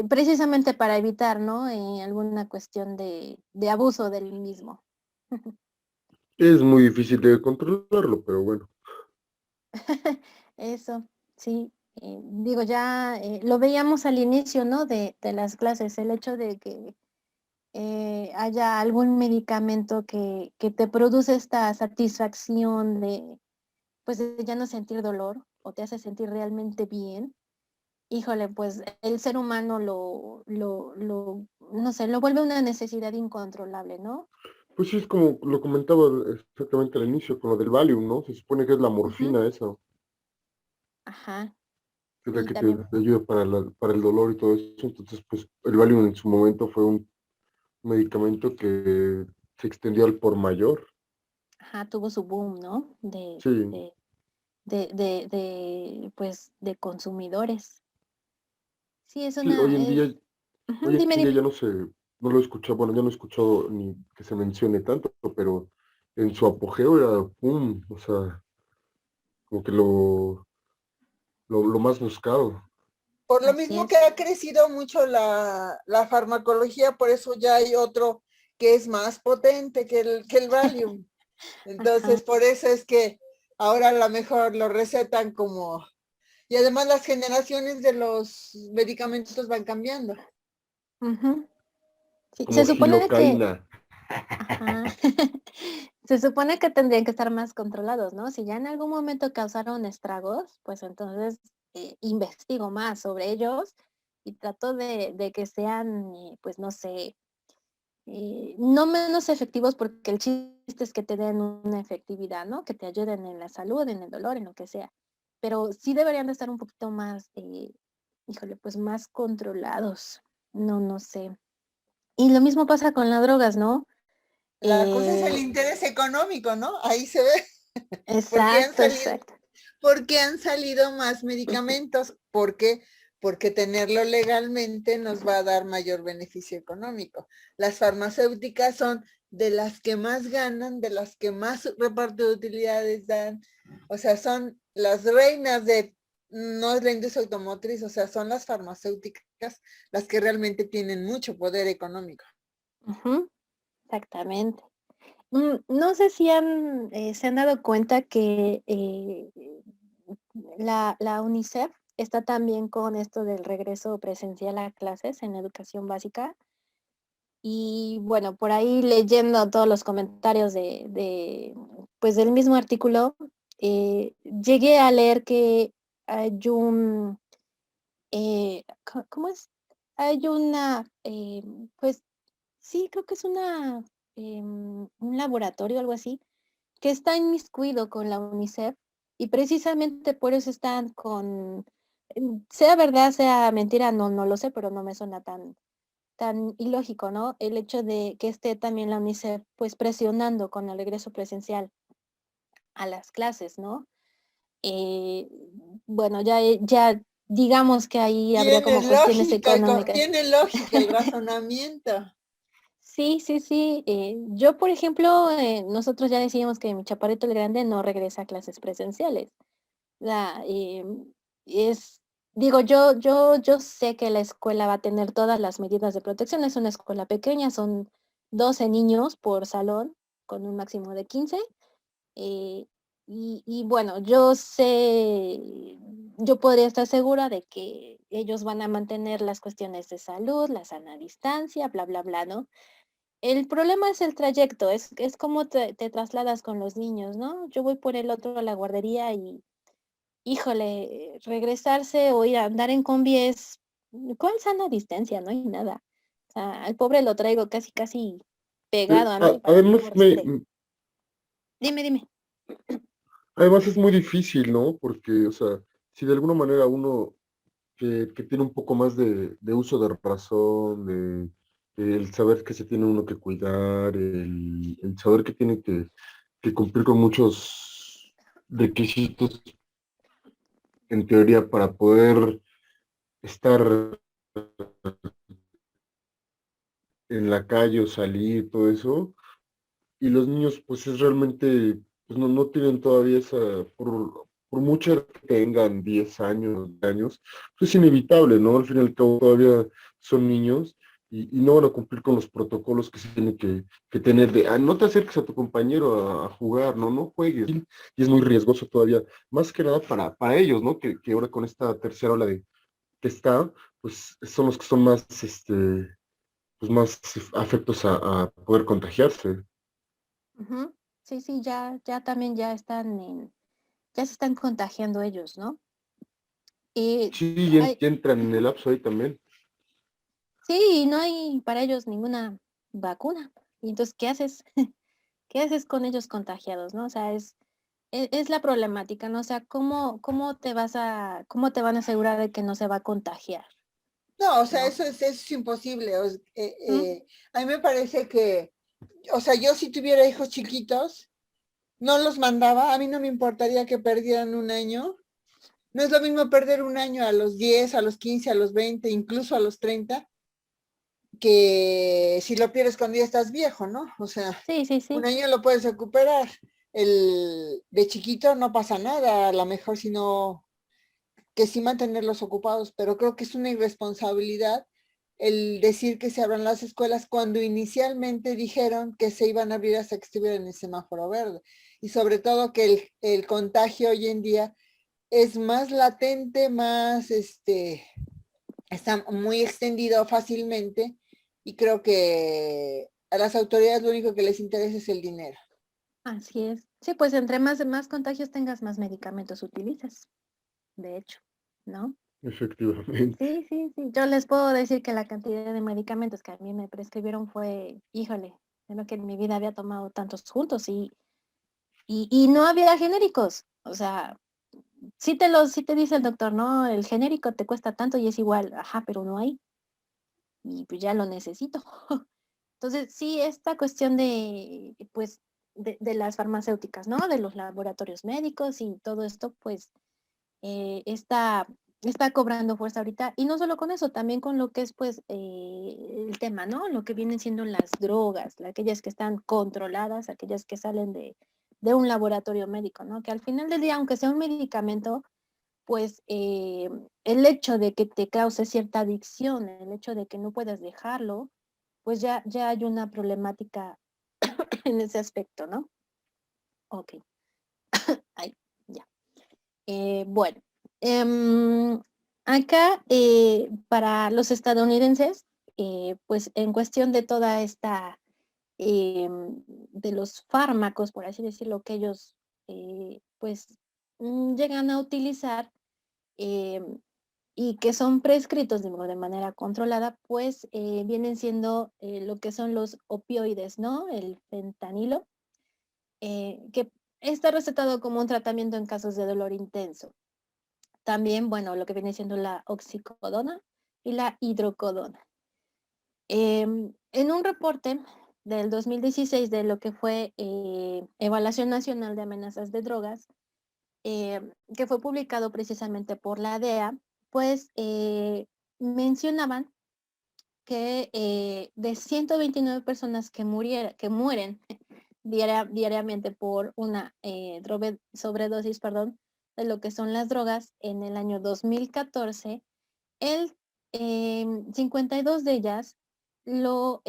Precisamente para evitar, ¿no? Alguna cuestión de abuso del mismo. es muy difícil de controlarlo, pero bueno. Eso, sí. Digo, ya lo veíamos al inicio, ¿no? De las clases, el hecho de que haya algún medicamento que te produce esta satisfacción de, pues, de ya no sentir dolor o te hace sentir realmente bien. Híjole, pues el ser humano no sé, lo vuelve una necesidad incontrolable, ¿no? Pues sí, es como lo comentaba exactamente al inicio, con lo del Valium, ¿no? Se supone que es la Ujú. morfina esa, Ajá, que es la y que te también, ayuda para, para el dolor y todo eso. Entonces, pues el Valium en su momento fue un medicamento que se extendió al por mayor. ajá, tuvo su boom, ¿no? Sí, Pues, de consumidores. Sí, es sí, hoy una, en día, ujú, hoy en día dime. ya no se, no lo he escuchado, bueno, ya no he escuchado ni que se mencione tanto, pero en su apogeo era boom, o sea, como que lo más buscado. Por lo Así mismo es. que ha crecido mucho la farmacología, por eso ya hay otro que es más potente que el Valium. Entonces, Ajá. por eso es que ahora a lo mejor lo recetan como... Y además las generaciones de los medicamentos van cambiando. Ujú. Sí, Como se supone que, gilocaína. ajá, se supone que tendrían que estar más controlados, ¿no? Si ya en algún momento causaron estragos, pues entonces investigo más sobre ellos y trato de que sean, pues no sé, no menos efectivos porque el chiste es que te den una efectividad, ¿no? Que te ayuden en la salud, en el dolor, en lo que sea. Pero sí deberían de estar un poquito más, híjole, pues más controlados. No, no sé. Y lo mismo pasa con las drogas, ¿no? La cosa es el Eh, interés económico, ¿no? Ahí se ve. Porque han exacto, salido, exacto. porque han salido más medicamentos. ¿Por qué? Porque tenerlo legalmente nos va a dar mayor beneficio económico. Las farmacéuticas son de las que más ganan, de las que más reparto de utilidades dan. O sea, son las reinas de, no es la industria automotriz, o sea, son las farmacéuticas las que realmente tienen mucho poder económico. Ujú, exactamente. No sé si se han dado cuenta que la UNICEF está también con esto del regreso presencial a clases en educación básica. Y bueno, por ahí leyendo todos los comentarios pues del mismo artículo, llegué a leer que hay ¿cómo es? Hay una, pues sí, creo que es un laboratorio, algo así, que está inmiscuido con la UNICEF y precisamente por eso están sea verdad, sea mentira, no lo sé, pero no me suena tan ilógico, ¿no? El hecho de que esté también la UNICEF, pues, presionando con el regreso presencial a las clases, ¿no? Eh, bueno, ya digamos que ahí habría como cuestiones económicas. Tiene lógica el razonamiento. Sí, sí, sí. Yo, por ejemplo, nosotros ya decíamos que mi chaparrito el grande no regresa a clases presenciales. La, es, digo, yo sé que la escuela va a tener todas las medidas de protección. Es una escuela pequeña, son 12 niños por salón, con un máximo de 15. eh, y bueno, yo podría estar segura de que ellos van a mantener las cuestiones de salud, la sana distancia, bla, bla, bla, ¿no? El problema es el trayecto, es cómo te trasladas con los niños, ¿no? Yo voy por el otro a la guardería y, híjole, regresarse o ir a andar en combi es, ¿cuál sana distancia? No hay nada. O sea, al pobre lo traigo casi, casi pegado a mí para que Además, no respire. Dime, dime. además es muy difícil, ¿no? Porque, o sea, si de alguna manera uno que tiene un poco más de uso de razón, el saber que se tiene uno que cuidar, el saber que tiene que cumplir con muchos requisitos en teoría para poder estar en la calle o salir, todo eso. Y los niños, pues es realmente, pues no tienen todavía esa, por mucho que tengan 10 años, pues es inevitable, ¿no? Al fin y al cabo todavía son niños y no van a cumplir con los protocolos que se tienen que tener de, no te acerques a tu compañero a jugar, no juegues. Y es muy riesgoso todavía, más que nada para ellos, ¿no? Que ahora con esta tercera ola que está, pues son los que son más, pues más afectos a poder contagiarse. Ujú. Sí, sí, ya también ya se están contagiando ellos, ¿no? Y Sí, ay, ya entran en el lapso ahí también. sí, no hay para ellos ninguna vacuna. Y entonces, ¿qué haces? ¿Qué haces con ellos contagiados, no? O sea, es la problemática, ¿no? O sea, ¿cómo te van a asegurar de que no se va a contagiar, No, o sea, no? eso es imposible. ¿Mm? A mí me parece que, o sea, yo si tuviera hijos chiquitos, no los mandaba, a mí no me importaría que perdieran un año. No es lo mismo perder un año a los 10, a los 15, a los 20, incluso a los 30, que si lo pierdes cuando ya estás viejo, ¿no? O sea, Sí, sí, un sí. año lo puedes recuperar. De chiquito no pasa nada, a lo mejor si no que sí mantenerlos ocupados, pero creo que es una irresponsabilidad el decir que se abran las escuelas cuando inicialmente dijeron que se iban a abrir hasta que estuvieran en el semáforo verde. Y sobre todo que el contagio hoy en día es más latente, más está muy extendido fácilmente, y creo que a las autoridades lo único que les interesa es el dinero. Así es. Sí, pues entre más contagios tengas, más medicamentos utilizas, de hecho, ¿no? Efectivamente. Sí, sí, sí. Yo les puedo decir que la cantidad de medicamentos que a mí me prescribieron fue, híjole, creo que en mi vida había tomado tantos juntos y no había genéricos. O sea, sí te dice el doctor, no, el genérico te cuesta tanto y es igual, ajá, pero no hay. Y pues ya lo necesito. Entonces, sí, esta cuestión de, pues, de las farmacéuticas, ¿no? De los laboratorios médicos y todo esto, pues, está cobrando fuerza ahorita. Y no solo con eso, también con lo que es, pues, el tema, ¿no? Lo que vienen siendo las drogas, aquellas que están controladas, aquellas que salen de un laboratorio médico, ¿no? Que al final del día, aunque sea un medicamento, pues el hecho de que te cause cierta adicción, el hecho de que no puedas dejarlo, pues ya hay una problemática en ese aspecto, ¿no? Ok, ahí, ya. Bueno, acá para los estadounidenses, pues en cuestión de toda esta, de los fármacos, por así decirlo, que ellos pues llegan a utilizar, em, y que son prescritos de manera controlada, pues vienen siendo lo que son los opioides, ¿no? El fentanilo, que está recetado como un tratamiento en casos de dolor intenso. También, bueno, lo que viene siendo la oxicodona y la hidrocodona. En un reporte del 2016 de lo que fue Evaluación Nacional de Amenazas de Drogas, que fue publicado precisamente por la DEA, pues mencionaban que de 129 personas que mueren diariamente por una sobredosis, perdón, de lo que son las drogas en el año 2014, el 52 de ellas lo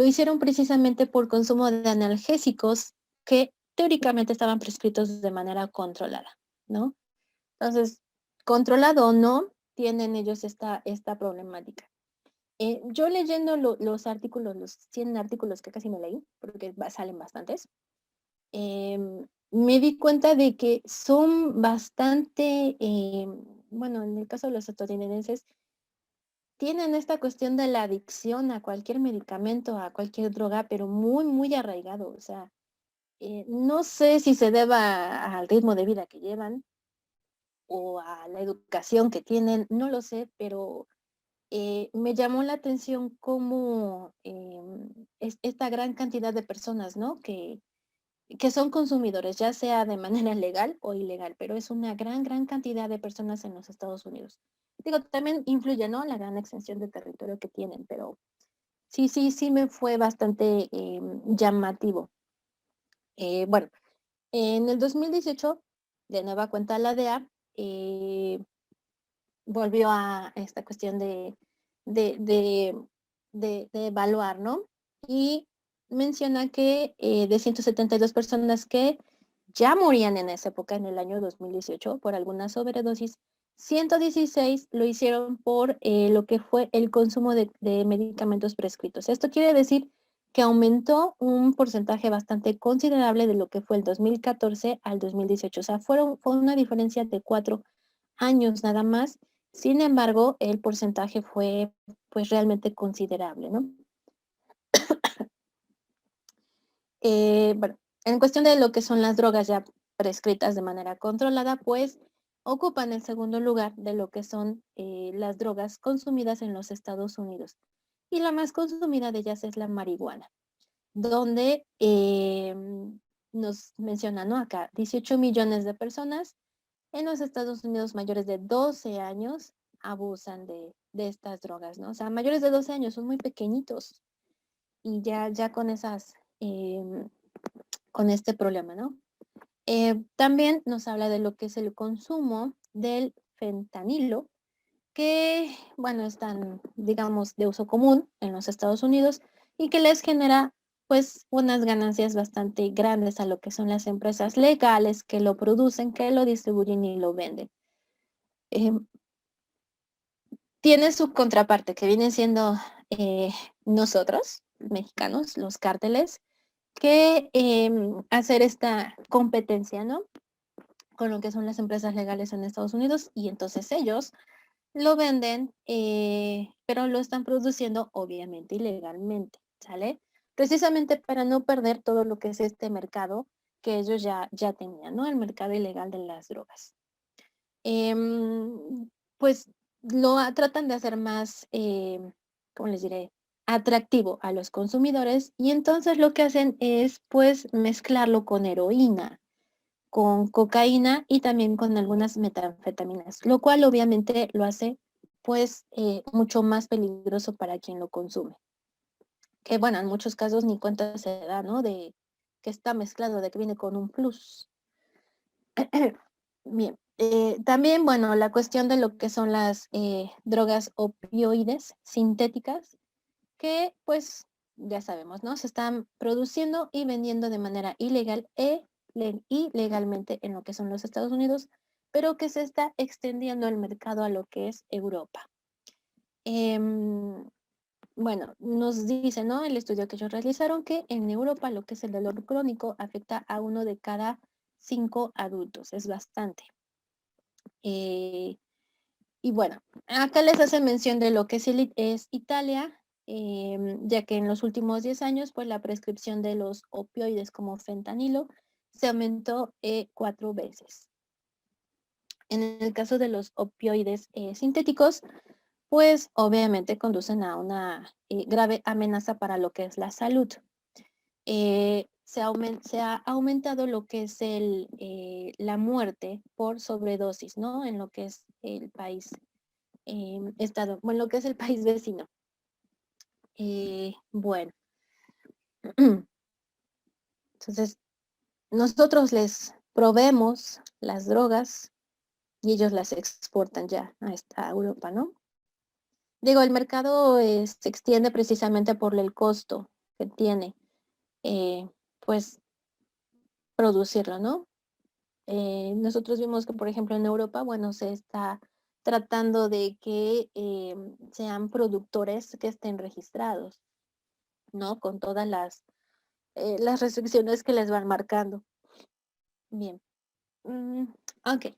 hicieron precisamente por consumo de analgésicos que teóricamente estaban prescritos de manera controlada, ¿no? Entonces, controlado o no, tienen ellos esta problemática. Yo leyendo los artículos, los 100 artículos que casi me leí, porque salen bastantes, me di cuenta de que son bastante, bueno, en el caso de los estadounidenses, tienen esta cuestión de la adicción a cualquier medicamento, a cualquier droga, pero muy, muy arraigado. O sea, no sé si se deba al ritmo de vida que llevan o a la educación que tienen, no lo sé, pero me llamó la atención cómo es esta gran cantidad de personas, ¿no? Que son consumidores, ya sea de manera legal o ilegal, pero es una gran cantidad de personas en los Estados Unidos. Digo, también influye, ¿no? La gran extensión de territorio que tienen, pero sí me fue bastante llamativo. Bueno, en el 2018, de nueva cuenta la DEA, volvió a esta cuestión de, de, de evaluar, ¿no? Y menciona que de 172 personas que ya morían en esa época, en el año 2018, por alguna sobredosis, 116 lo hicieron por lo que fue el consumo de medicamentos prescritos. Esto quiere decir que aumentó un porcentaje bastante considerable de lo que fue el 2014 al 2018. O sea, fue una diferencia de 4 años nada más. Sin embargo, el porcentaje fue pues realmente considerable, ¿no? Bueno, en cuestión de lo que son las drogas ya prescritas de manera controlada, pues ocupan el segundo lugar de lo que son las drogas consumidas en los Estados Unidos. Y la más consumida de ellas es la marihuana, donde nos menciona, ¿no? Acá, 18 millones de personas en los Estados Unidos mayores de 12 años abusan de estas drogas, ¿no? O sea, mayores de 12 años son muy pequeñitos y ya con con este problema, ¿no? También nos habla de lo que es el consumo del fentanilo, que, bueno, están, digamos, de uso común en los Estados Unidos y que les genera, pues, unas ganancias bastante grandes a lo que son las empresas legales que lo producen, que lo distribuyen y lo venden. Em, Tiene su contraparte, que viene siendo nosotros, mexicanos, los cárteles, que hacer esta competencia, ¿no? Con lo que son las empresas legales en Estados Unidos, y entonces ellos lo venden, pero lo están produciendo obviamente ilegalmente, ¿sale? Precisamente para no perder todo lo que es este mercado que ellos ya tenían, ¿no? El mercado ilegal de las drogas. Pues tratan de hacer más, ¿cómo les diré? Atractivo a los consumidores, y entonces lo que hacen es pues mezclarlo con heroína, con cocaína y también con algunas metanfetaminas, lo cual obviamente lo hace pues mucho más peligroso para quien lo consume. Que bueno, en muchos casos ni cuenta se da, ¿no? De que está mezclado, de que viene con un plus. Bien, también, bueno, la cuestión de lo que son las drogas opioides sintéticas, que pues ya sabemos, ¿no? Se están produciendo y vendiendo de manera ilegal y legalmente en lo que son los Estados Unidos, pero que se está extendiendo el mercado a lo que es Europa. Em, bueno, nos dice, ¿no? El estudio que ellos realizaron, que en Europa lo que es el dolor crónico afecta a 1 de cada 5 adultos, es bastante. Y bueno, acá les hace mención de lo que es Italia, ya que en los últimos 10 años, pues la prescripción de los opioides como fentanilo se aumentó 4 veces. En el caso de los opioides sintéticos, pues obviamente conducen a una grave amenaza para lo que es la salud. Se ha aumentado lo que es la muerte por sobredosis, ¿no? En lo que es el país, bueno, lo que es el país vecino. Bueno, entonces nosotros les proveemos las drogas y ellos las exportan ya a Europa, ¿no? Digo, el mercado se extiende precisamente por el costo que tiene, pues, producirlo, ¿no? Nosotros vimos que, por ejemplo, en Europa, bueno, se está tratando de que sean productores que estén registrados, ¿no? Con todas las restricciones que les van marcando. Bien. Ok.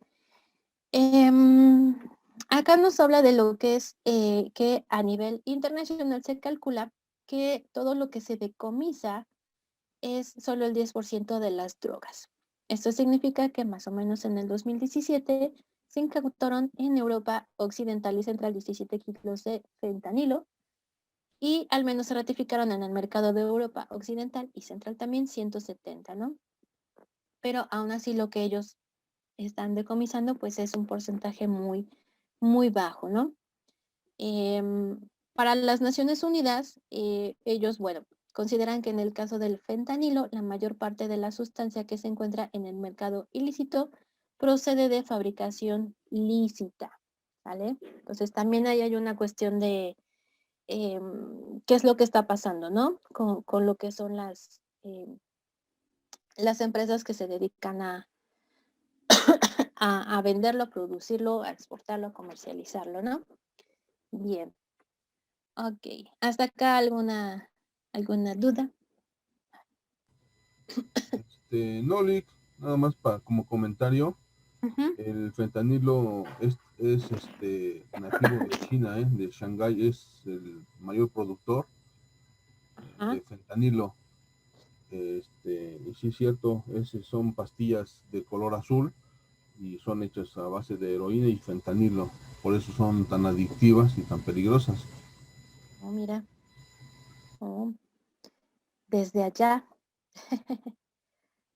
Em, Acá nos habla de lo que es que a nivel internacional se calcula que todo lo que se decomisa es solo el 10% de las drogas. Esto significa que más o menos en el 2017 se incautaron en Europa Occidental y Central 17 kilos de fentanilo, y al menos se ratificaron en el mercado de Europa Occidental y Central también 170, ¿no? Pero aún así lo que ellos están decomisando pues es un porcentaje muy, muy bajo, ¿no? Em, para las Naciones Unidas, ellos, bueno, consideran que en el caso del fentanilo, la mayor parte de la sustancia que se encuentra en el mercado ilícito procede de fabricación lícita, ¿vale? Entonces también ahí hay una cuestión de qué es lo que está pasando, ¿no? Con lo que son las empresas que se dedican a venderlo, a producirlo, a exportarlo, a comercializarlo, ¿no? Bien. Ok. ¿Hasta acá alguna duda? No, Lick, nada más como comentario, Ujú. el fentanilo es nativo de China, de Shanghái, es el mayor productor Ah, de fentanilo. Y sí es cierto, son pastillas de color azul y son hechas a base de heroína y fentanilo, por eso son tan adictivas y tan peligrosas. oh, mira. Oh, desde allá.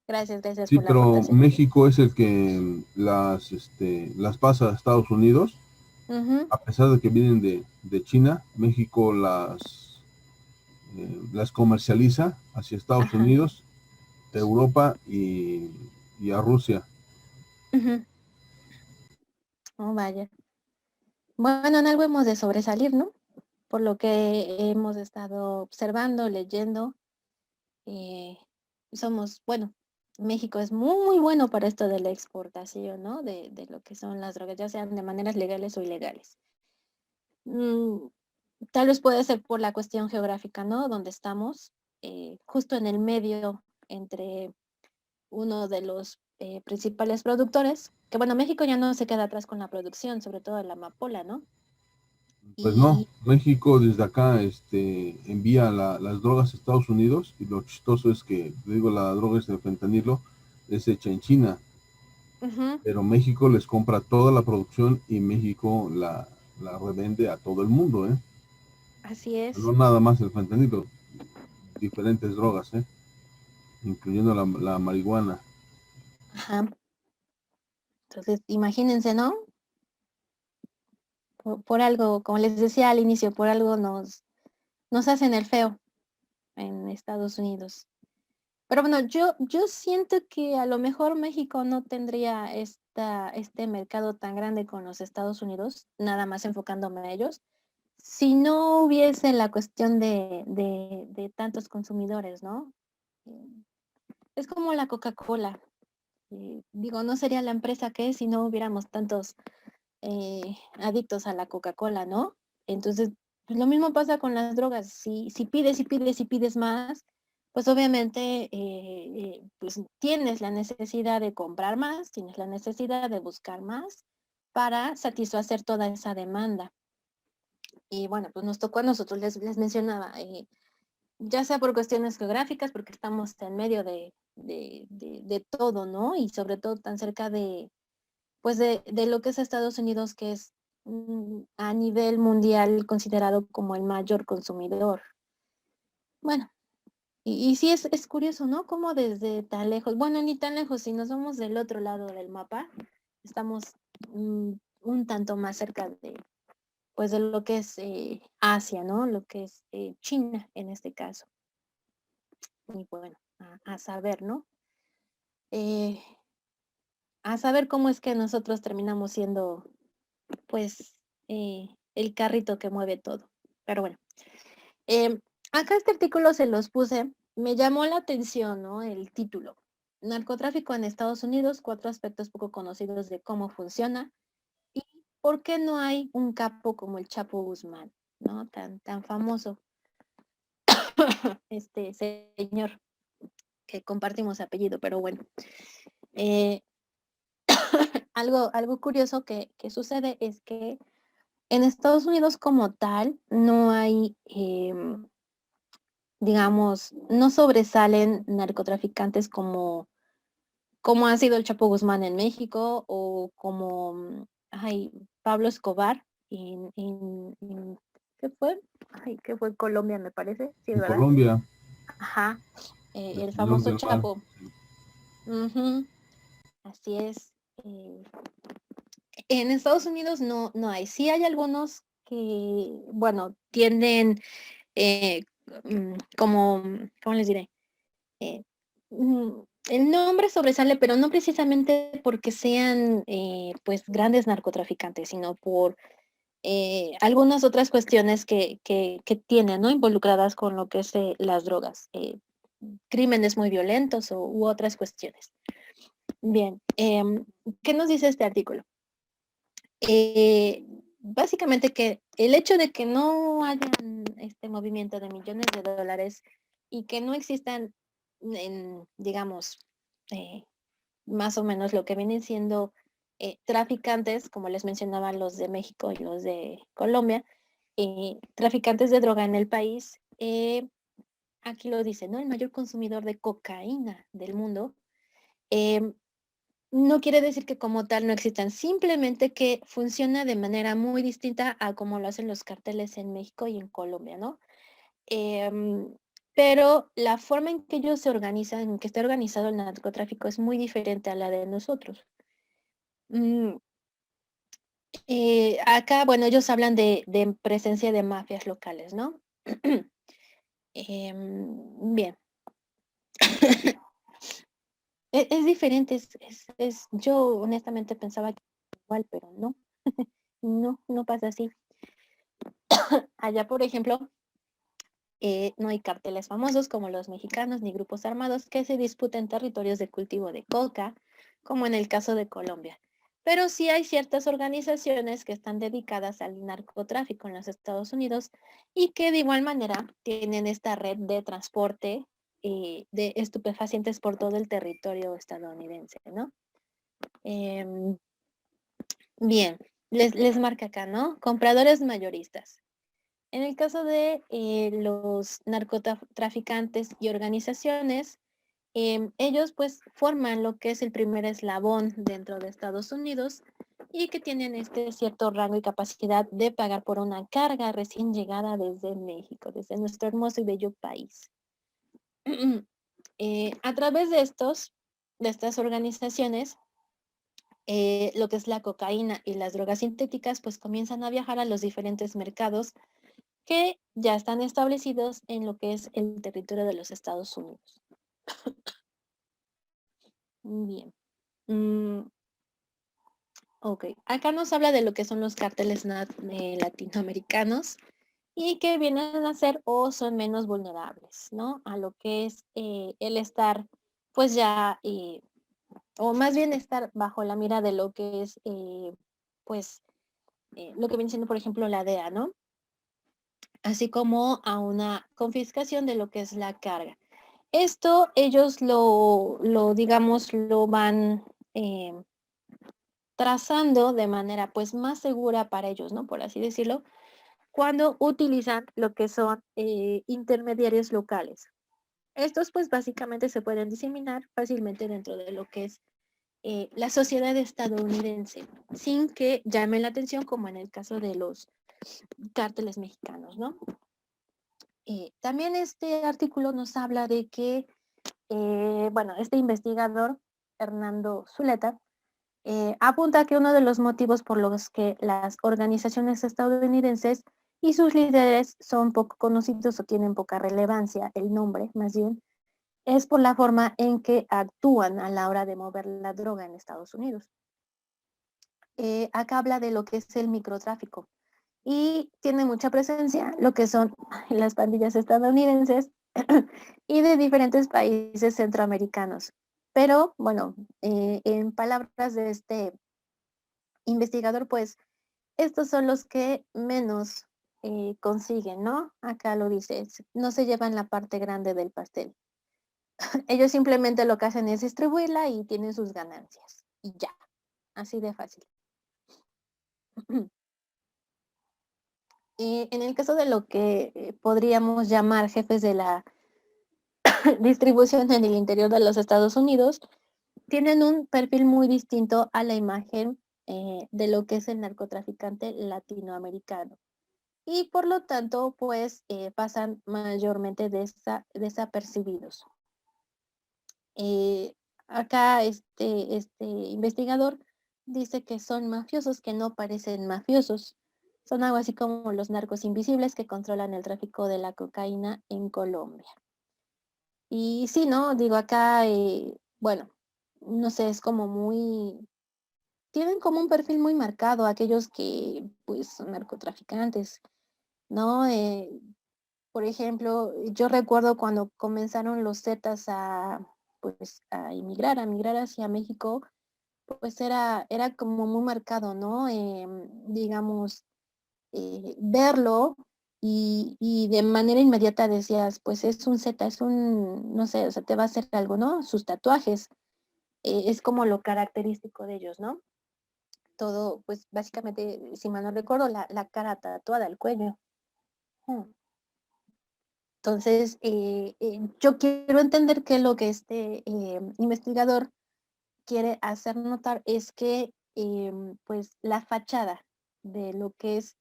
Gracias Sí, por la pero aportación. México es el que las pasa a Estados Unidos, Ujú, a pesar de que vienen de China. México las comercializa hacia Estados ajá, Unidos, Europa y a Rusia. ujú. Oh, vaya. Bueno, en algo hemos de sobresalir, ¿no? Por lo que hemos estado observando, leyendo. eh, bueno, México es muy bueno para esto de la exportación, ¿no? De lo que son las drogas, ya sean de maneras legales o ilegales. Mm, Tal vez puede ser por la cuestión geográfica, ¿no? Donde estamos, justo en el medio entre uno de los principales productores, que bueno, México ya no se queda atrás con la producción, sobre todo de la amapola, ¿no? Pues no, Y, México desde acá envía las drogas a Estados Unidos y lo chistoso es que, digo, la droga es de fentanilo, es hecha en China, ujú, pero México les compra toda la producción y México la revende a todo el mundo, ¿eh? así No es. nada más el fentanilo, diferentes drogas, ¿eh? Incluyendo la marihuana. Ajá. Entonces, imagínense, ¿no? Por algo, como les decía al inicio, por algo nos hacen el feo en Estados Unidos. Pero bueno, yo siento que a lo mejor México no tendría este mercado tan grande con los Estados Unidos, nada más enfocándome a ellos, si no hubiese la cuestión de tantos consumidores, ¿no? Eh, Es como la Coca-Cola. Digo, no sería la empresa que es si no hubiéramos tantos adictos a la Coca-Cola, ¿no? Entonces, pues lo mismo pasa con las drogas. Si pides y pides y pides más, pues obviamente pues tienes la necesidad de comprar más, tienes la necesidad de buscar más para satisfacer toda esa demanda. Y bueno, pues nos tocó a nosotros, les mencionaba, ya sea por cuestiones geográficas, porque estamos en medio de todo, ¿no? Y sobre todo tan cerca pues de lo que es Estados Unidos, que es a nivel mundial considerado como el mayor consumidor. Bueno, y sí es curioso, ¿no? Como desde tan lejos, bueno, ni tan lejos, si nos vamos del otro lado del mapa, estamos un tanto más cerca pues de lo que es Asia, ¿no? Lo que es China en este caso. Y bueno, a saber, ¿no? Eh, a saber cómo es que nosotros terminamos siendo, pues, el carrito que mueve todo. Pero bueno, em, acá este artículo se los puse, me llamó la atención, ¿no? El título. Narcotráfico en Estados Unidos, 4 aspectos poco conocidos de cómo funciona y por qué no hay un capo como el Chapo Guzmán, ¿no? Tan famoso, este señor que compartimos apellido, pero bueno. Eh, algo curioso que sucede es que en Estados Unidos como tal no hay, digamos, no sobresalen narcotraficantes como ha sido el Chapo Guzmán en México o como Pablo Escobar ¿qué fue? ¿Qué fue? Colombia, me parece, sí, En ¿verdad? Colombia, Ajá, el el señor famoso del mar. Chapo. Ujú, así es. En Estados Unidos no hay. Sí hay algunos que, bueno, tienden eh, como, ¿cómo les diré? Eh, mm, el nombre sobresale, pero no precisamente porque sean pues grandes narcotraficantes, sino por algunas otras cuestiones que tienen, ¿no? Involucradas con lo que es las drogas, crímenes muy violentos u otras cuestiones. Bien, ¿qué nos dice este artículo? Básicamente que el hecho de que no haya este movimiento de millones de dólares y que no existan, digamos, eh, más o menos lo que vienen siendo traficantes, como les mencionaba los de México y los de Colombia, traficantes de droga en el país, aquí lo dice, ¿no? El mayor consumidor de cocaína del mundo. eh, no quiere decir que como tal no existan, simplemente que funciona de manera muy distinta a como lo hacen los carteles en México y en Colombia, ¿no? Em, pero la forma en que ellos se organizan, en que está organizado el narcotráfico es muy diferente a la de nosotros. Mm, Acá, bueno, ellos hablan de presencia de mafias locales, ¿no? Bien. Es diferente, yo honestamente pensaba que igual, pero no, no pasa así. Allá, por ejemplo, no hay carteles famosos como los mexicanos ni grupos armados que se disputen territorios de cultivo de coca, como en el caso de Colombia. Pero sí hay ciertas organizaciones que están dedicadas al narcotráfico en los Estados Unidos y que de igual manera tienen esta red de transporte de estupefacientes por todo el territorio estadounidense, ¿no? Em, bien, les marca acá, ¿no? Compradores mayoristas. En el caso de los narcotraficantes y organizaciones, ellos pues forman lo que es el primer eslabón dentro de Estados Unidos y que tienen este cierto rango y capacidad de pagar por una carga recién llegada desde México, desde nuestro hermoso y bello país. A través de estas organizaciones, lo que es la cocaína y las drogas sintéticas pues comienzan a viajar a los diferentes mercados que ya están establecidos en lo que es el territorio de los Estados Unidos. Bien. Ok, acá nos habla de lo que son los cárteles latinoamericanos y que vienen a ser o son menos vulnerables, ¿no? A lo que es el estar, pues ya, o más bien estar bajo la mira de lo que es, pues, lo que viene siendo, por ejemplo, la DEA, ¿no? Así como a una confiscación de lo que es la carga. Esto ellos digamos, lo van trazando de manera pues más segura para ellos, ¿no? Por así decirlo, cuando utilizan lo que son intermediarios locales. Estos pues básicamente se pueden diseminar fácilmente dentro de lo que es la sociedad estadounidense, sin que llame la atención como en el caso de los cárteles mexicanos, ¿no? También este artículo nos habla de que, bueno, este investigador, Hernando Zuleta, apunta que uno de los motivos por los que las organizaciones estadounidenses y sus líderes son poco conocidos o tienen poca relevancia, el nombre más bien, es por la forma en que actúan a la hora de mover la droga en Estados Unidos. Acá habla de lo que es el microtráfico y tiene mucha presencia lo que son las pandillas estadounidenses y de diferentes países centroamericanos. Pero, bueno, en palabras de este investigador, pues, estos son los que menos consiguen, ¿no? Acá lo dice, no se llevan la parte grande del pastel. Ellos simplemente lo que hacen es distribuirla y tienen sus ganancias. Y ya, así de fácil. En el caso de lo que podríamos llamar jefes de la distribución en el interior de los Estados Unidos, tienen un perfil muy distinto a la imagen de lo que es el narcotraficante latinoamericano. Y por lo tanto, pues pasan mayormente desapercibidos. Acá este investigador dice que son mafiosos que no parecen mafiosos. Son algo así como los narcos invisibles que controlan el tráfico de la cocaína en Colombia. Y sí, ¿no? Digo, acá, bueno, no sé, es como muy, tienen como un perfil muy marcado aquellos que, pues, son narcotraficantes, ¿no? Por ejemplo, yo recuerdo cuando comenzaron los Zetas pues, a migrar hacia México, pues era como muy marcado, ¿no? Digamos, verlo y de manera inmediata decías, pues es un Z, es un, no sé, o sea, te va a hacer algo, ¿no? Sus tatuajes, es como lo característico de ellos, ¿no? Todo, pues básicamente, si mal no recuerdo, la cara tatuada, el cuello. Entonces, yo quiero entender que lo que este investigador quiere hacer notar es que pues la fachada de lo que es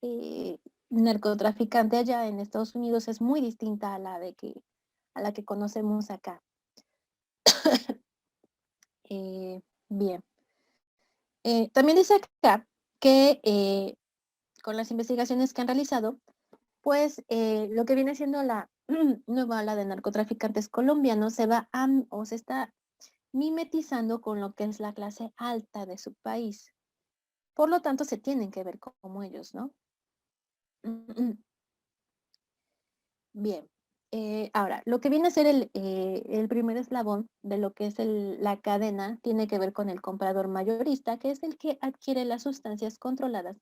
narcotraficante allá en Estados Unidos es muy distinta a a la que conocemos acá. Bien. También dice acá que con las investigaciones que han realizado, pues lo que viene siendo la nueva ola de narcotraficantes colombianos se está mimetizando con lo que es la clase alta de su país. por lo tanto se tienen que ver como ellos, ¿no? Bien, ahora, lo que viene a ser el primer eslabón de lo que es la cadena tiene que ver con el comprador mayorista, que es el que adquiere las sustancias controladas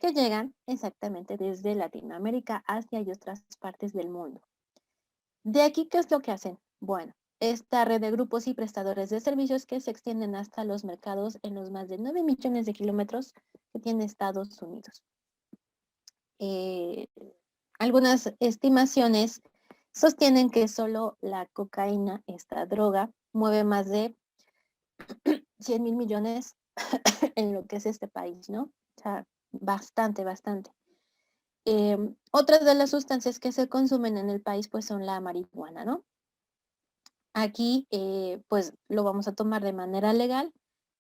que llegan exactamente desde Latinoamérica, Asia y otras partes del mundo. De aquí, ¿qué es lo que hacen? Bueno, esta red de grupos y prestadores de servicios que se extienden hasta los mercados en los más de 9 millones de kilómetros que tiene Estados Unidos. Algunas estimaciones sostienen que solo la cocaína, esta droga, mueve más de 100,000 millones en lo que es este país, ¿no? O sea, bastante, bastante. Otras de las sustancias que se consumen en el país pues son la marihuana, ¿no? Aquí pues lo vamos a tomar de manera legal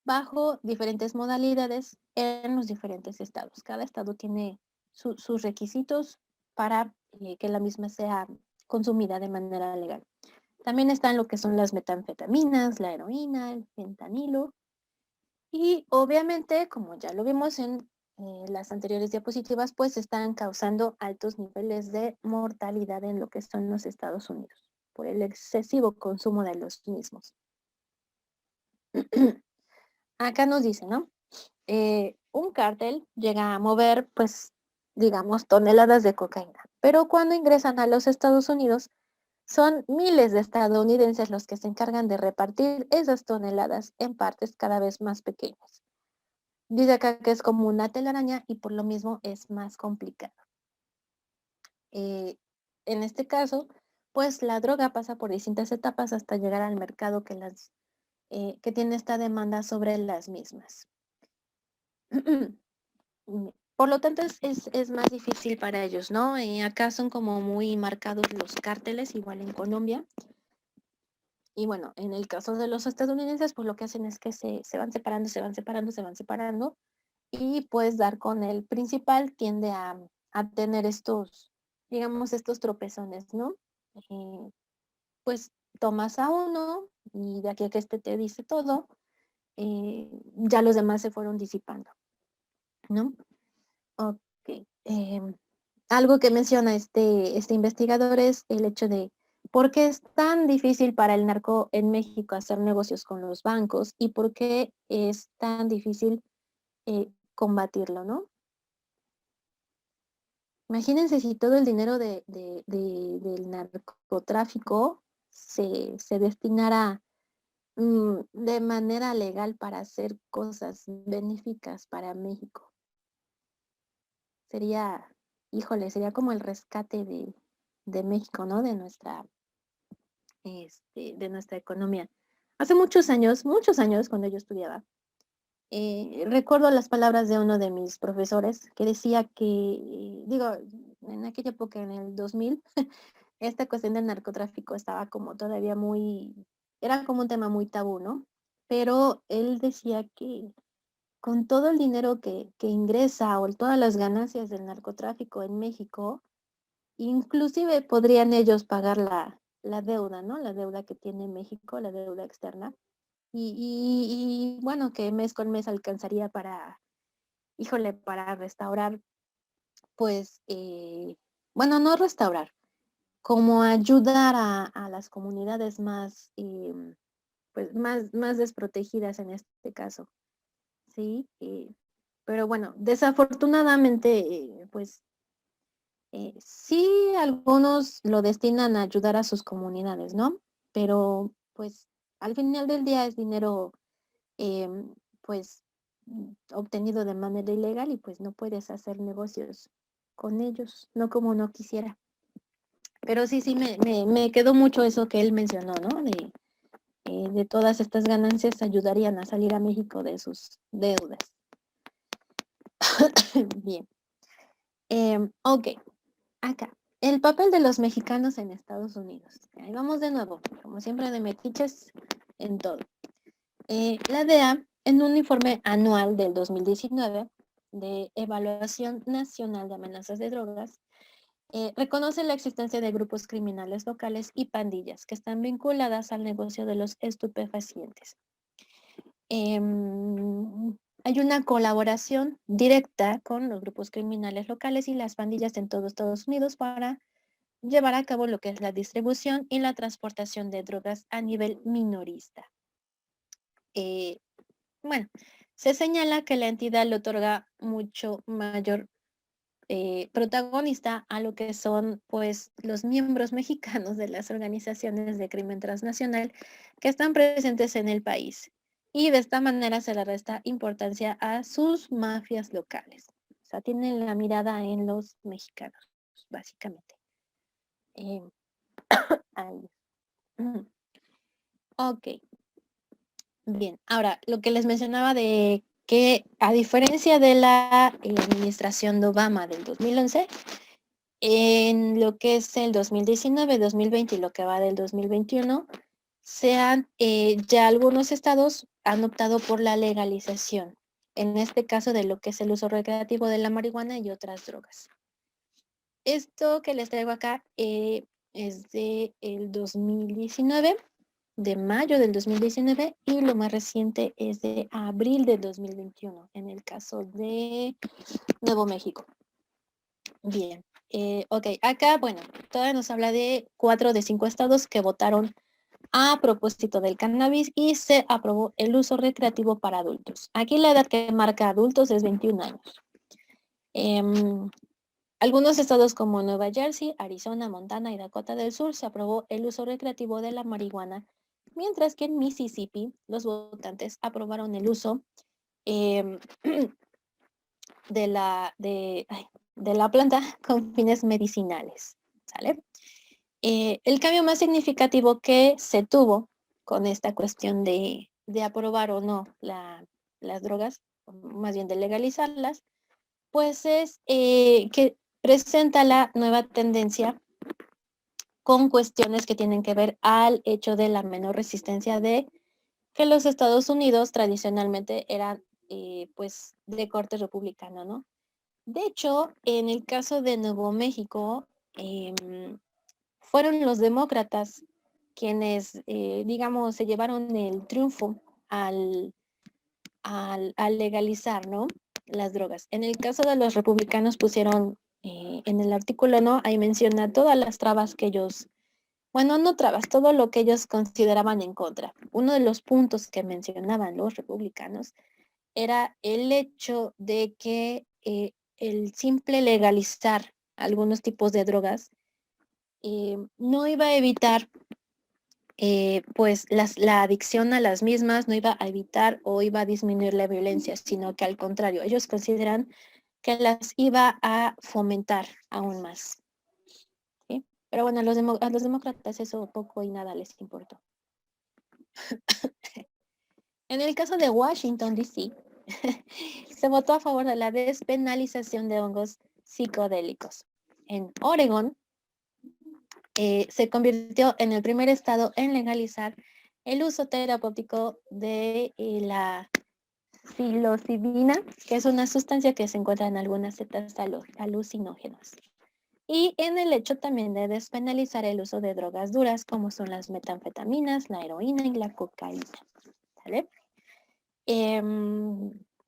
bajo diferentes modalidades en los diferentes estados. Cada estado tiene sus requisitos para que la misma sea consumida de manera legal. También están lo que son las metanfetaminas, la heroína, el fentanilo y obviamente, como ya lo vimos en las anteriores diapositivas, pues están causando altos niveles de mortalidad en lo que son los Estados Unidos por el excesivo consumo de los mismos. Acá nos dice, ¿no? Un cártel llega a mover, pues, digamos, toneladas de cocaína, pero cuando ingresan a los Estados Unidos, son miles de estadounidenses los que se encargan de repartir esas toneladas en partes cada vez más pequeñas. Dice acá que es como una telaraña y por lo mismo es más complicado. En este caso, pues la droga pasa por distintas etapas hasta llegar al mercado que tiene esta demanda sobre las mismas. Por lo tanto, es más difícil para ellos, ¿no? Acá son como muy marcados los cárteles, igual en Colombia. Y bueno, en el caso de los estadounidenses, pues lo que hacen es que se van separando, se van separando, se van separando. Y pues dar con el principal tiende a tener estos, digamos, estos tropezones, ¿no? Pues tomas a uno y de aquí a que este te dice todo, ya los demás se fueron disipando, ¿no? Ok. Algo que menciona este investigador es el hecho de por qué es tan difícil para el narco en México hacer negocios con los bancos y por qué es tan difícil combatirlo, ¿no? Imagínense si todo el dinero del narcotráfico se destinara de manera legal para hacer cosas benéficas para México. Sería, híjole, sería como el rescate de México, ¿no? De nuestra economía. Hace muchos años, cuando yo estudiaba, recuerdo las palabras de uno de mis profesores que decía que, digo, en aquella época, en el 2000, esta cuestión del narcotráfico estaba como todavía era como un tema muy tabú, ¿no? Pero él decía que con todo el dinero que ingresa o todas las ganancias del narcotráfico en México, inclusive podrían ellos pagar la deuda, ¿no? La deuda que tiene México, la deuda externa. Y bueno, que mes con mes alcanzaría para restaurar, pues, bueno, no restaurar, como ayudar a las comunidades más, pues, más desprotegidas en este caso, ¿sí? Pero bueno, desafortunadamente, pues, sí, algunos lo destinan a ayudar a sus comunidades, ¿no? Pero, pues, al final del día es dinero pues obtenido de manera ilegal y pues no puedes hacer negocios con ellos, no como uno quisiera. Pero sí, me quedó mucho eso que él mencionó, ¿no? De todas estas ganancias ayudarían a salir a México de sus deudas. Bien. Ok, acá. El papel de los mexicanos en Estados Unidos. Ahí vamos de nuevo, como siempre de metiches en todo. La DEA, en un informe anual del 2019 de Evaluación Nacional de Amenazas de Drogas, reconoce la existencia de grupos criminales locales y pandillas que están vinculadas al negocio de los estupefacientes. hay una colaboración directa con los grupos criminales locales y las pandillas en todo Estados Unidos para llevar a cabo lo que es la distribución y la transportación de drogas a nivel minorista. Bueno, se señala que la entidad le otorga mucho mayor protagonista a lo que son pues los miembros mexicanos de las organizaciones de crimen transnacional que están presentes en el país. Y de esta manera se le resta importancia a sus mafias locales. O sea, tienen la mirada en los mexicanos, básicamente. Ahí. Ok. Bien, ahora lo que les mencionaba de que a diferencia de la administración de Obama del 2011, en lo que es el 2019, 2020 y lo que va del 2021, ya algunos estados han optado por la legalización, en este caso de lo que es el uso recreativo de la marihuana y otras drogas. Esto que les traigo acá es de el 2019, de mayo del 2019, y lo más reciente es de abril del 2021, en el caso de Nuevo México. Bien, ok, acá, bueno, todavía nos habla de 4 de 5 estados que votaron a propósito del cannabis y se aprobó el uso recreativo para adultos. Aquí la edad que marca adultos es 21 años. Algunos estados como Nueva Jersey, Arizona, Montana y Dakota del Sur se aprobó el uso recreativo de la marihuana, mientras que en Mississippi los votantes aprobaron el uso de la planta con fines medicinales. ¿Sale? El cambio más significativo que se tuvo con esta cuestión de aprobar o no las drogas, más bien de legalizarlas, pues es que presenta la nueva tendencia con cuestiones que tienen que ver al hecho de la menor resistencia de que los Estados Unidos tradicionalmente eran pues de corte republicano, ¿no? De hecho, en el caso de Nuevo México, fueron los demócratas quienes, digamos, se llevaron el triunfo al legalizar, ¿no?, las drogas. En el caso de los republicanos pusieron en el artículo, ¿no?, ahí menciona todas las trabas que ellos, bueno, no trabas, todo lo que ellos consideraban en contra. Uno de los puntos que mencionaban los republicanos era el hecho de que el simple legalizar algunos tipos de drogas no iba a evitar pues la adicción a las mismas, no iba a evitar o iba a disminuir la violencia, sino que al contrario, ellos consideran que las iba a fomentar aún más. ¿Sí? Pero bueno, a los demócratas eso poco y nada les importó. En el caso de Washington, D.C., se votó a favor de la despenalización de hongos psicodélicos. En Oregón, se convirtió en el primer estado en legalizar el uso terapéutico de la psilocibina, que es una sustancia que se encuentra en algunas setas alucinógenas. Y en el hecho también de despenalizar el uso de drogas duras, como son las metanfetaminas, la heroína y la cocaína. ¿Vale?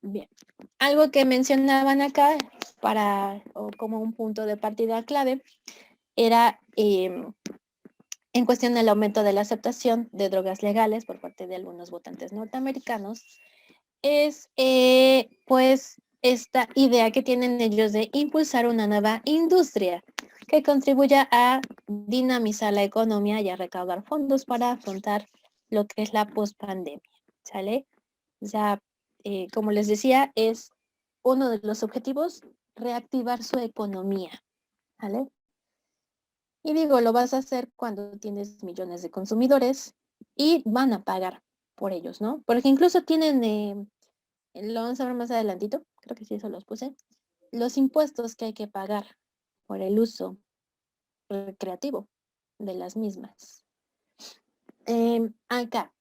Bien. Algo que mencionaban acá o como un punto de partida clave era en cuestión del aumento de la aceptación de drogas legales por parte de algunos votantes norteamericanos, es pues esta idea que tienen ellos de impulsar una nueva industria que contribuya a dinamizar la economía y a recaudar fondos para afrontar lo que es la pospandemia, ¿sale? O sea, como les decía, es uno de los objetivos reactivar su economía, ¿vale? Y digo, lo vas a hacer cuando tienes millones de consumidores y van a pagar por ellos, ¿no? Porque incluso tienen, lo vamos a ver más adelantito, creo que sí, eso los puse, los impuestos que hay que pagar por el uso recreativo de las mismas. Acá,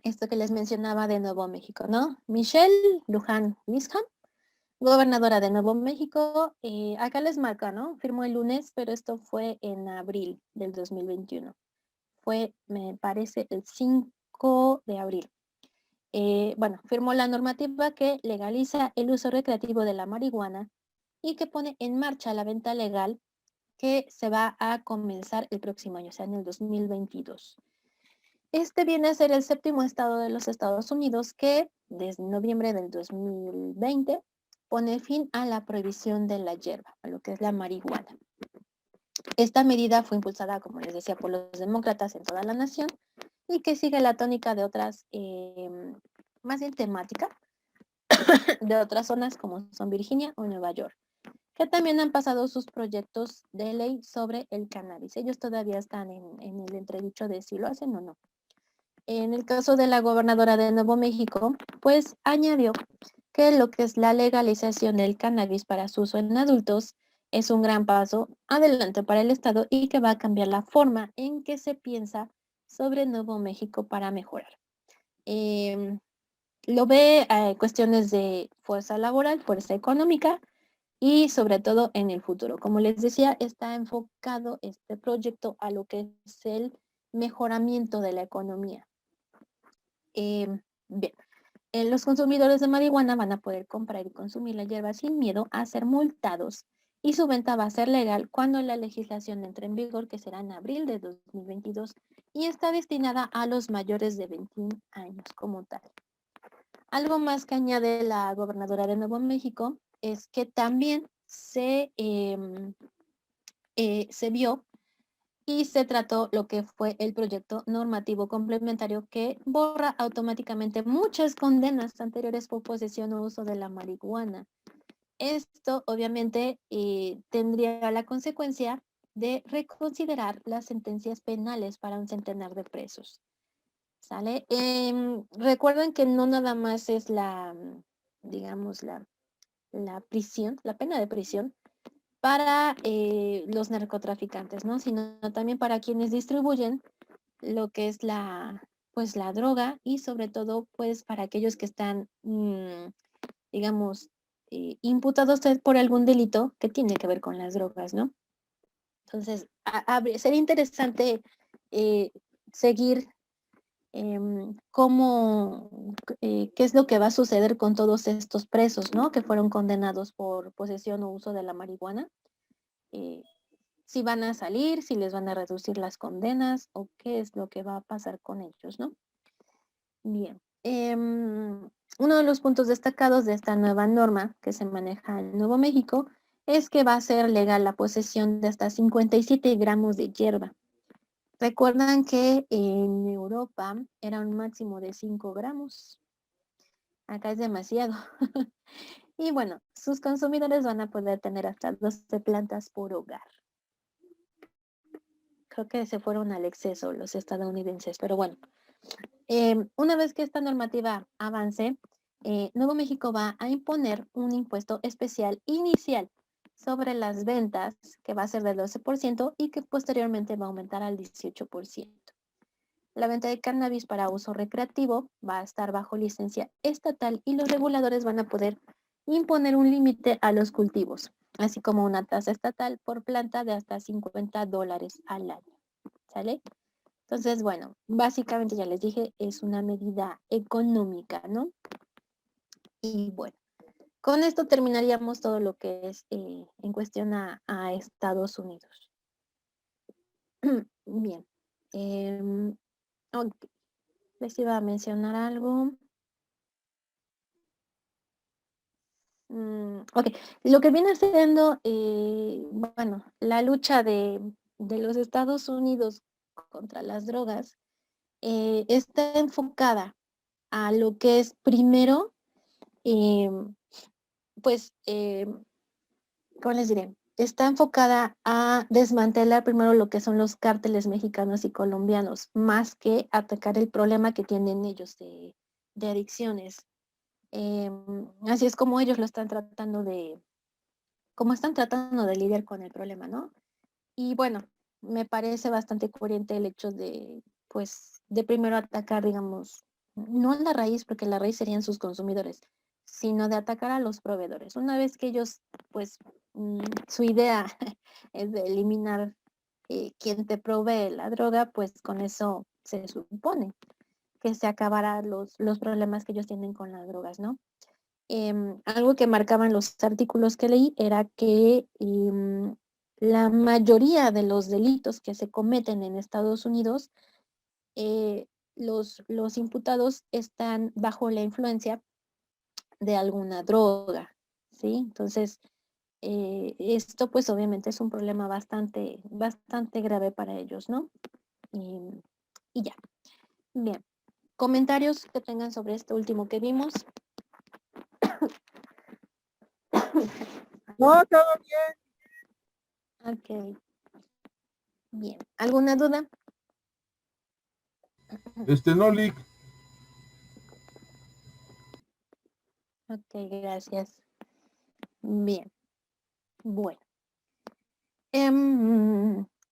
esto que les mencionaba de Nuevo México, ¿no? Michelle Luján Lisham, gobernadora de Nuevo México, acá les marca, ¿no? Firmó el lunes, pero esto fue en abril del 2021. Fue, me parece, el 5 de abril. bueno, firmó la normativa que legaliza el uso recreativo de la marihuana y que pone en marcha la venta legal que se va a comenzar el próximo año, o sea, en el 2022. Este viene a ser el 7º estado de los Estados Unidos que desde noviembre del 2020 pone fin a la prohibición de la hierba, a lo que es la marihuana. Esta medida fue impulsada, como les decía, por los demócratas en toda la nación y que sigue la tónica de otras, más bien temática, de otras zonas como son Virginia o Nueva York, que también han pasado sus proyectos de ley sobre el cannabis. Ellos todavía están en el entredicho de si lo hacen o no. En el caso de la gobernadora de Nuevo México, pues añadió que lo que es la legalización del cannabis para su uso en adultos es un gran paso adelante para el Estado y que va a cambiar la forma en que se piensa sobre Nuevo México para mejorar. Lo ve cuestiones de fuerza laboral, fuerza económica y sobre todo en el futuro. Como les decía, está enfocado este proyecto a lo que es el mejoramiento de la economía. Bien, los consumidores de marihuana van a poder comprar y consumir la hierba sin miedo a ser multados y su venta va a ser legal cuando la legislación entre en vigor, que será en abril de 2022, y está destinada a los mayores de 21 años como tal. Algo más que añade la gobernadora de Nuevo México es que también se vio y se trató lo que fue el proyecto normativo complementario que borra automáticamente muchas condenas anteriores por posesión o uso de la marihuana. Esto obviamente tendría la consecuencia de reconsiderar las sentencias penales para un centenar de presos. ¿Sale? Recuerden que no nada más es digamos, la prisión, la pena de prisión, para los narcotraficantes, ¿no? Sino también para quienes distribuyen lo que es pues la droga y sobre todo pues para aquellos que están, digamos, imputados por algún delito que tiene que ver con las drogas, ¿no? Entonces, sería interesante seguir qué es lo que va a suceder con todos estos presos, ¿no? Que fueron condenados por posesión o uso de la marihuana. Si van a salir, si les van a reducir las condenas o qué es lo que va a pasar con ellos, ¿no? Bien. Uno de los puntos destacados de esta nueva norma que se maneja en Nuevo México es que va a ser legal la posesión de hasta 57 gramos de hierba. Recuerdan que en Europa era un máximo de 5 gramos. Acá es demasiado. Y bueno, sus consumidores van a poder tener hasta 12 plantas por hogar. Creo que se fueron al exceso los estadounidenses, pero bueno. Una vez que esta normativa avance, Nuevo México va a imponer un impuesto especial inicial sobre las ventas, que va a ser del 12% y que posteriormente va a aumentar al 18%. La venta de cannabis para uso recreativo va a estar bajo licencia estatal y los reguladores van a poder imponer un límite a los cultivos, así como una tasa estatal por planta de hasta $50 al año. ¿Sale? Entonces, bueno, básicamente ya les dije, es una medida económica, ¿no? Y bueno, con esto terminaríamos todo lo que es en cuestión a Estados Unidos. Bien. Okay. Les iba a mencionar algo. Ok, lo que viene siendo, bueno, la lucha de los Estados Unidos contra las drogas está enfocada a lo que es primero, pues, ¿cómo les diré? Está enfocada a desmantelar primero lo que son los cárteles mexicanos y colombianos, más que atacar el problema que tienen ellos de adicciones. Así es como ellos lo están tratando como están tratando de lidiar con el problema, ¿no? Y bueno, me parece bastante coherente el hecho de, pues, de primero atacar, digamos, no la raíz, porque la raíz serían sus consumidores, sino de atacar a los proveedores. Una vez que ellos, pues, su idea es de eliminar quien te provee la droga, pues con eso se supone. que se acabara los problemas que ellos tienen con las drogas, ¿no? Algo que marcaban los artículos que leí era que la mayoría de los delitos que se cometen en Estados Unidos, los imputados están bajo la influencia de alguna droga, ¿sí? Entonces, esto pues obviamente es un problema bastante grave para ellos, ¿no? Y ya. Bien. Comentarios que tengan sobre este último que vimos. No, todo bien. Ok. Bien. ¿Alguna duda? No, Lick. Ok, gracias. Bien. Bueno.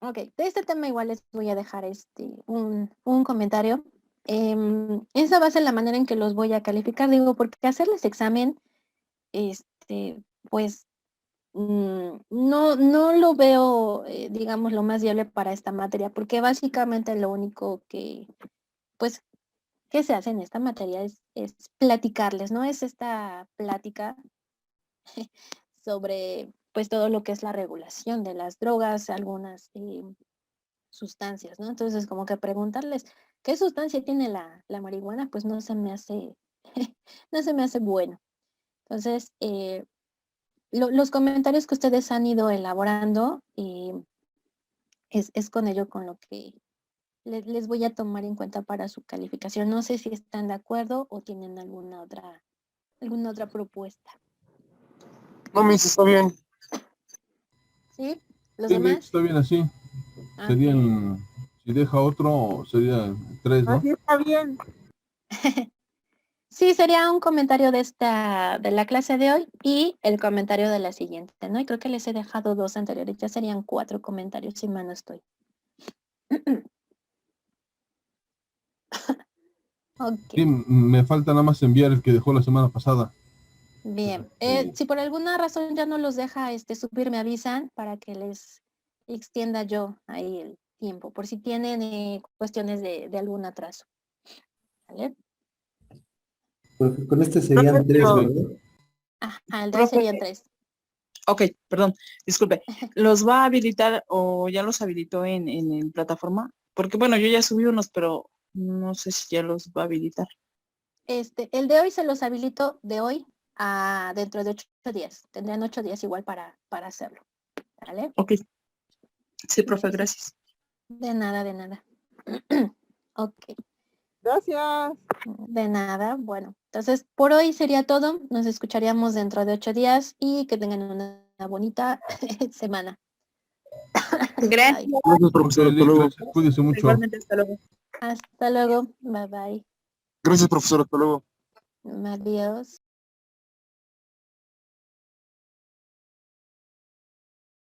Ok, de este tema igual les voy a dejar un comentario. Esa va a ser la manera en que los voy a calificar, digo, porque hacerles examen, pues no lo veo, digamos, lo más viable para esta materia, porque básicamente lo único pues, que se hace en esta materia es platicarles, ¿no? Es esta plática sobre, pues, todo lo que es la regulación de las drogas, algunas sustancias, ¿no? Entonces, como que preguntarles, ¿qué sustancia tiene la marihuana? Pues no se me hace, no se me hace bueno. Entonces, los comentarios que ustedes han ido elaborando, es con ello con lo que les voy a tomar en cuenta para su calificación. No sé si están de acuerdo o tienen alguna otra propuesta. No, Miss, está bien. ¿Sí? ¿Los Sí, Lick, demás? está bien así. Ok. Serían, si deja otro, sería 3, ¿no? Así está bien. Sí, sería un comentario de la clase de hoy y el comentario de la siguiente, ¿no? Y creo que les he dejado 2 anteriores, ya serían 4 comentarios, si mal no estoy. Ok, Sí, me falta nada más enviar el que dejó la semana pasada. bien. Sí. Si por alguna razón ya no los deja subir, me avisan para que les extienda yo ahí el tiempo, por si tienen cuestiones de algún atraso. ¿Vale? Profe, con este serían tres, Pero- ¿verdad? Ajá, el de hoy Profe. serían 3. Ok, perdón, disculpe. ¿Los va a habilitar o ya los habilitó en plataforma? Porque bueno, yo ya subí unos, pero no sé si ya los va a habilitar. El de hoy se los habilito de hoy a dentro de 8 días. Tendrán 8 días igual para hacerlo. ¿Vale? Ok. Sí, profe, gracias. De nada, de nada. Ok, Gracias. de nada. Bueno, entonces por hoy sería todo. Nos escucharíamos dentro de 8 días y que tengan una bonita semana. Gracias. Bye. Gracias, profesor. Ok, Hasta Lick, luego. gracias. Cuídese mucho. Igualmente, hasta luego. Hasta luego. Bye bye. Gracias, profesor. Hasta luego. Adiós.